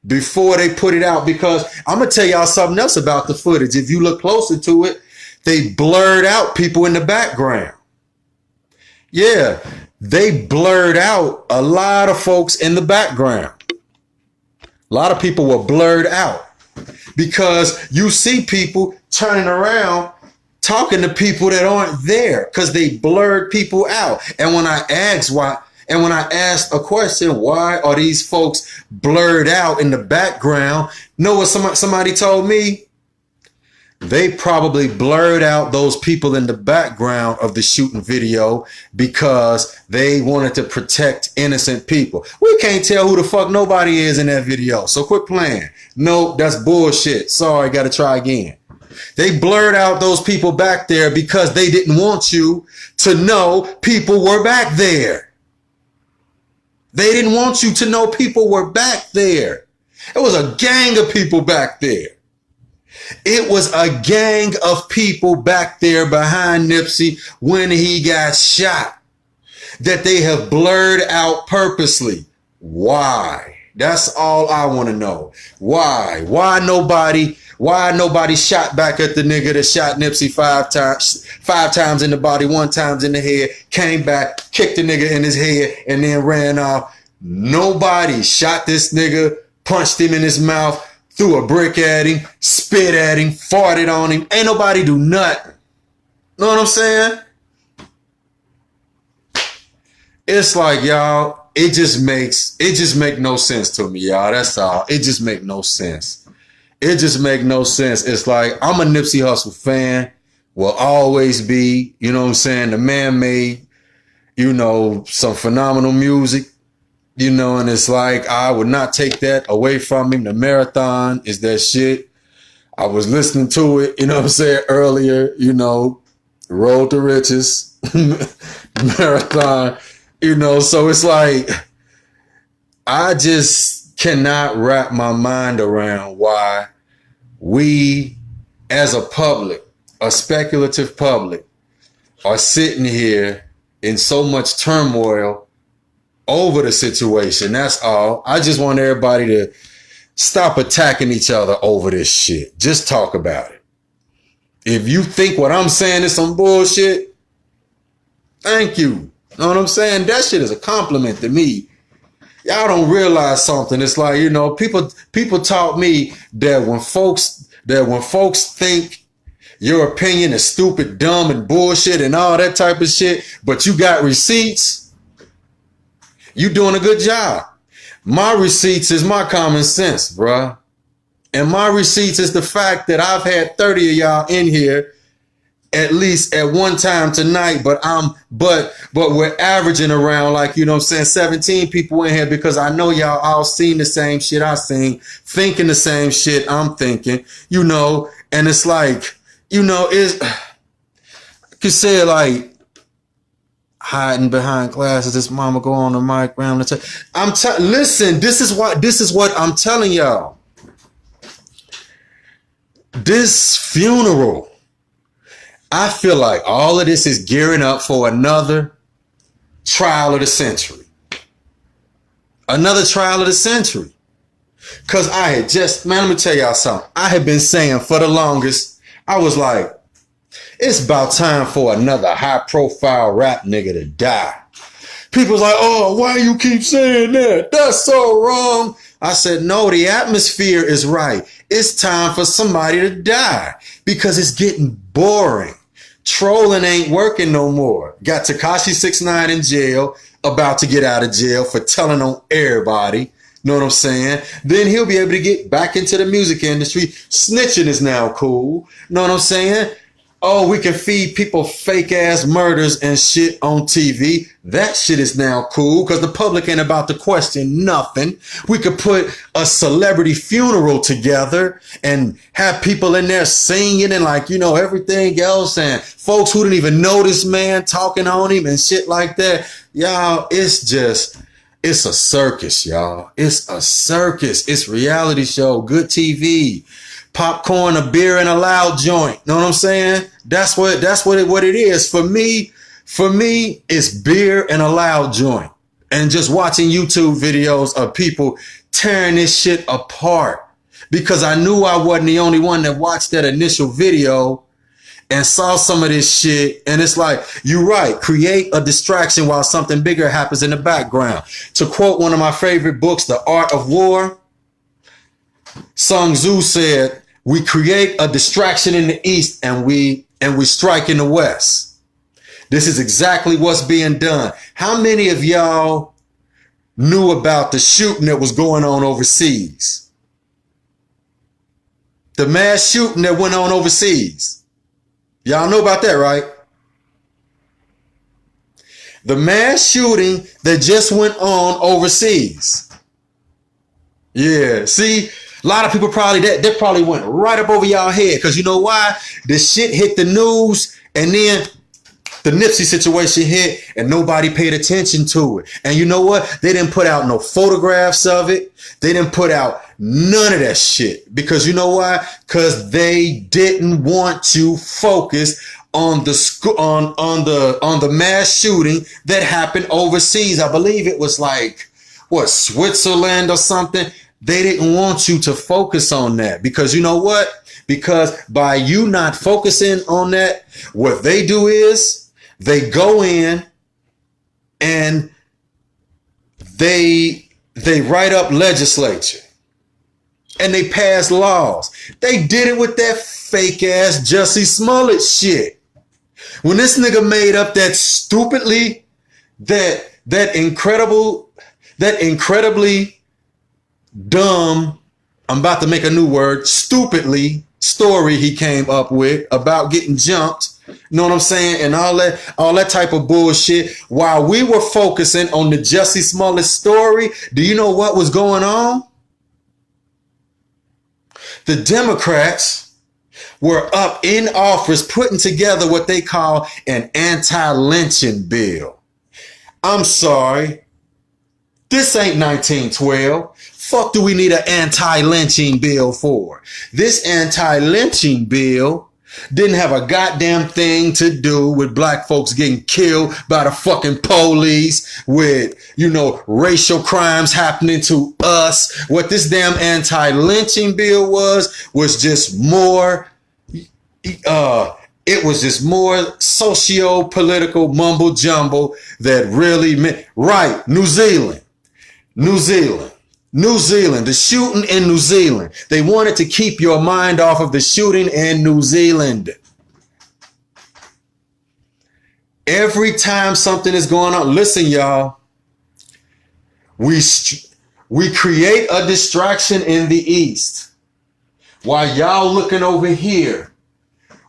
before they put it out, because I'm going to tell y'all something else about the footage. If you look closer to it, they blurred out people in the background. Yeah, they blurred out a lot of folks in the background. A lot of people were blurred out because you see people turning around talking to people that aren't there because they blurred people out. And when I asked a question, why are these folks blurred out in the background? Know what somebody told me? They probably blurred out those people in the background of the shooting video because they wanted to protect innocent people. We can't tell who the fuck nobody is in that video, so quit playing. Nope, that's bullshit. Sorry, gotta try again. They blurred out those people back there because they didn't want you to know people were back there. They didn't want you to know people were back there. It was a gang of people back there. It was a gang of people back there behind Nipsey when he got shot that they have blurred out purposely. Why? That's all I want to know. Why? Why nobody shot back at the nigga that shot Nipsey five times in the body, 1 time in the head, came back, kicked the nigga in his head, and then ran off. Nobody shot this nigga, punched him in his mouth, threw a brick at him, spit at him, farted on him. Ain't nobody do nothing. Know what I'm saying? It's like, y'all, it just make no sense to me, y'all. That's all. It just make no sense. It just make no sense. It's like, I'm a Nipsey Hussle fan, will always be, you know what I'm saying? The man made, you know, some phenomenal music, you know, and it's like, I would not take that away from him. The Marathon is that shit. I was listening to it, you know what I'm saying, earlier, you know, Road to Riches, Marathon, you know, so it's like, I just cannot wrap my mind around why we, as a public, a speculative public, are sitting here in so much turmoil over the situation. That's all. I just want everybody to stop attacking each other over this shit. Just talk about it. If you think what I'm saying is some bullshit, thank you. Know what I'm saying? That shit is a compliment to me. Y'all don't realize something. It's like, you know, people taught me that when folks think your opinion is stupid, dumb, and bullshit and all that type of shit, but you got receipts, you doing a good job. My receipts is my common sense, bruh. And my receipts is the fact that I've had 30 of y'all in here at least at one time tonight, but we're averaging around, like, you know what I'm saying, 17 people in here, because I know y'all all seen the same shit I seen, thinking the same shit I'm thinking, you know, and it's like, you know, I could say it like, hiding behind glasses, this mama go on the mic round the listen, this is what I'm telling y'all. This funeral, I feel like all of this is gearing up for another trial of the century. Another trial of the century. Because I had let me tell y'all something. I had been saying for the longest, I was like, it's about time for another high profile rap nigga to die. People's like, oh, why you keep saying that? That's so wrong. I said, no, the atmosphere is right. It's time for somebody to die because it's getting boring. Trolling ain't working no more. Got Tekashi 6ix9ine in jail, about to get out of jail for telling on everybody. Know what I'm saying? Then he'll be able to get back into the music industry. Snitching is now cool. Know what I'm saying? Oh, we can feed people fake ass murders and shit on TV. That shit is now cool because the public ain't about to question nothing. We could put a celebrity funeral together and have people in there singing and, like, you know, everything else, and folks who didn't even know this man talking on him and shit like that. Y'all, it's a circus, y'all. It's a circus. It's reality show, good TV. Popcorn, a beer, and a loud joint. Know what I'm saying? That's what it is. For me, it's beer and a loud joint. And just watching YouTube videos of people tearing this shit apart. Because I knew I wasn't the only one that watched that initial video and saw some of this shit. And it's like, you're right. Create a distraction while something bigger happens in the background. To quote one of my favorite books, The Art of War, Sun Tzu said, we create a distraction in the East and we strike in the West. This is exactly what's being done. How many of y'all knew about the shooting that was going on overseas? The mass shooting that went on overseas. Y'all know about that, right? The mass shooting that just went on overseas. Yeah, see? A lot of people probably, that probably went right up over y'all head. Because you know why? The shit hit the news and then the Nipsey situation hit and nobody paid attention to it. And you know what? They didn't put out no photographs of it. They didn't put out none of that shit. Because you know why? Because they didn't want to focus on the mass shooting that happened overseas. I believe it was like, what, Switzerland or something. They didn't want you to focus on that because you know what? Because by you not focusing on that, what they do is they go in and they write up legislature and they pass laws. They did it with that fake ass Jussie Smollett shit. When this nigga made up that stupidly, that incredibly dumb, I'm about to make a new word, stupidly story he came up with about getting jumped. You know what I'm saying? And all that type of bullshit. While we were focusing on the Jussie Smollett story, do you know what was going on? The Democrats were up in office putting together what they call an anti-lynching bill. I'm sorry. This ain't 1912. Fuck do we need an anti-lynching bill for? This anti-lynching bill didn't have a goddamn thing to do with black folks getting killed by the fucking police, with, you know, racial crimes happening to us. What this damn anti-lynching bill was just more, it was just more socio-political mumble jumble that really meant, right, New Zealand, the shooting in New Zealand. They wanted to keep your mind off of the shooting in New Zealand. Every time something is going on, listen, y'all, we create a distraction in the East. While y'all looking over here,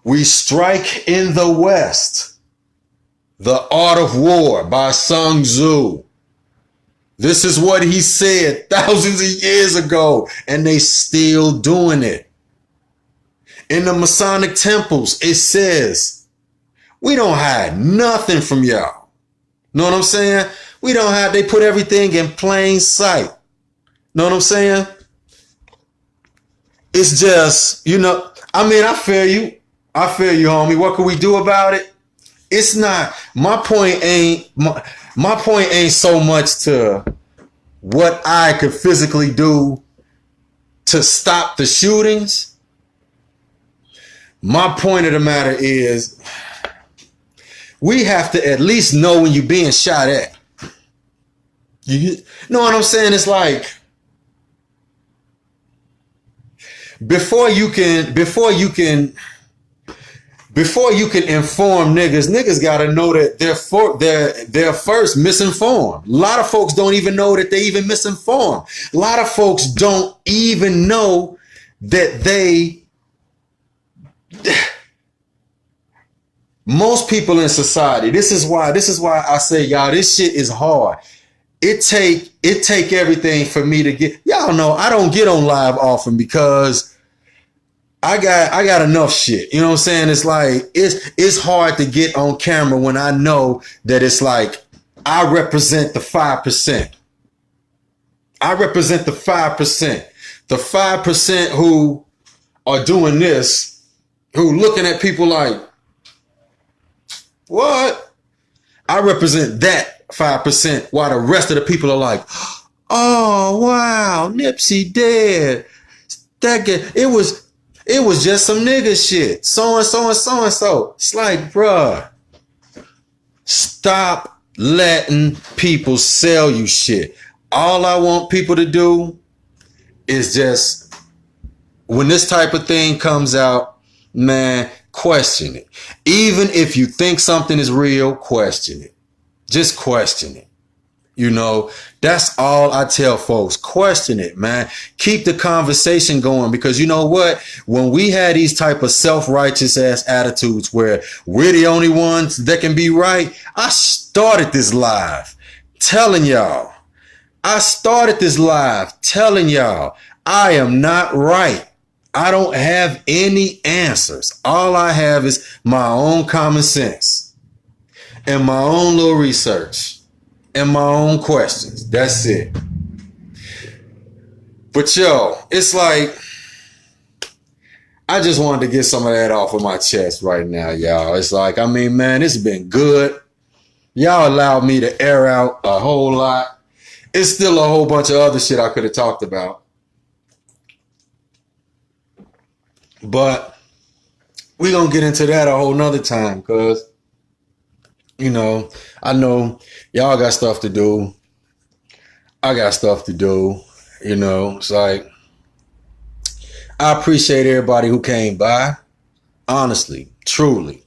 we strike in the West. The Art of War by Sun Tzu. This is what he said thousands of years ago, and they still doing it. In the Masonic temples, it says, we don't hide nothing from y'all. Know what I'm saying? We don't hide, they put everything in plain sight. Know what I'm saying? It's just, you know, I mean, I feel you, homie. What can we do about it? It's not, my point ain't so much to what I could physically do to stop the shootings. My point of the matter is we have to at least know when you're being shot at. You know what I'm saying? It's like before you can inform niggas gotta know that they're first misinformed. A lot of folks don't even know that they even misinformed. A lot of folks don't even know that most people in society, this is why I say, y'all, this shit is hard. It take everything for me to get, y'all know I don't get on live often because I got enough shit. You know what I'm saying? It's like, it's hard to get on camera when I know that it's like, I represent the 5%. I represent the 5%. The 5% who are doing this, who looking at people like, what? I represent that 5% while the rest of the people are like, oh, wow, Nipsey dead. That guy, it was just some nigga shit. So and so and so and so. It's like, bruh, stop letting people sell you shit. All I want people to do is just, when this type of thing comes out, man, question it. Even if you think something is real, question it. Just question it. You know, that's all I tell folks. Question it, man. Keep the conversation going, because you know what? When we had these type of self-righteous ass attitudes where we're the only ones that can be right, I started this live telling y'all. I am not right. I don't have any answers. All I have is my own common sense and my own little research and my own questions. That's it. But yo, it's like, I just wanted to get some of that off of my chest right now, y'all. It's like, I mean, man, it's been good. Y'all allowed me to air out a whole lot. It's still a whole bunch of other shit I could have talked about. But we gonna get into that a whole nother time, because, you know, I know y'all got stuff to do. I got stuff to do. You know, it's like, I appreciate everybody who came by. Honestly, truly,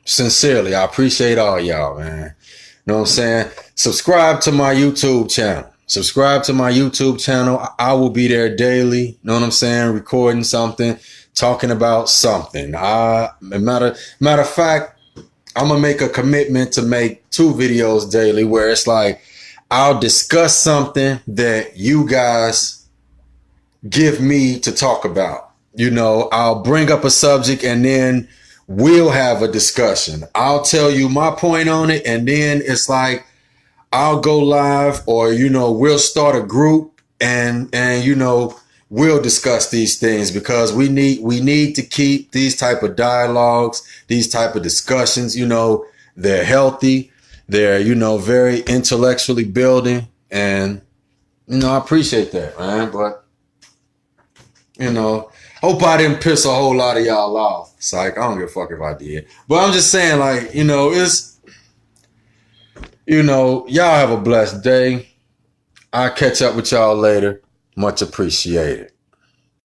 sincerely, I appreciate all y'all, man. You know what I'm saying? Subscribe to my YouTube channel. Subscribe to my YouTube channel. I will be there daily. You know what I'm saying? Recording something, talking about something. Matter of fact, I'm gonna make a commitment to make 2 videos daily, where it's like, I'll discuss something that you guys give me to talk about. You know, I'll bring up a subject and then we'll have a discussion. I'll tell you my point on it, and then it's like, I'll go live, or, you know, we'll start a group and you know, we'll discuss these things, because we need to keep these type of dialogues, these type of discussions, you know, they're healthy, they're, you know, very intellectually building, and, you know, I appreciate that, man. But, you know, hope I didn't piss a whole lot of y'all off. It's like, I don't give a fuck if I did. But I'm just saying, like, you know, it's, you know, y'all have a blessed day. I'll catch up with y'all later. Much appreciated.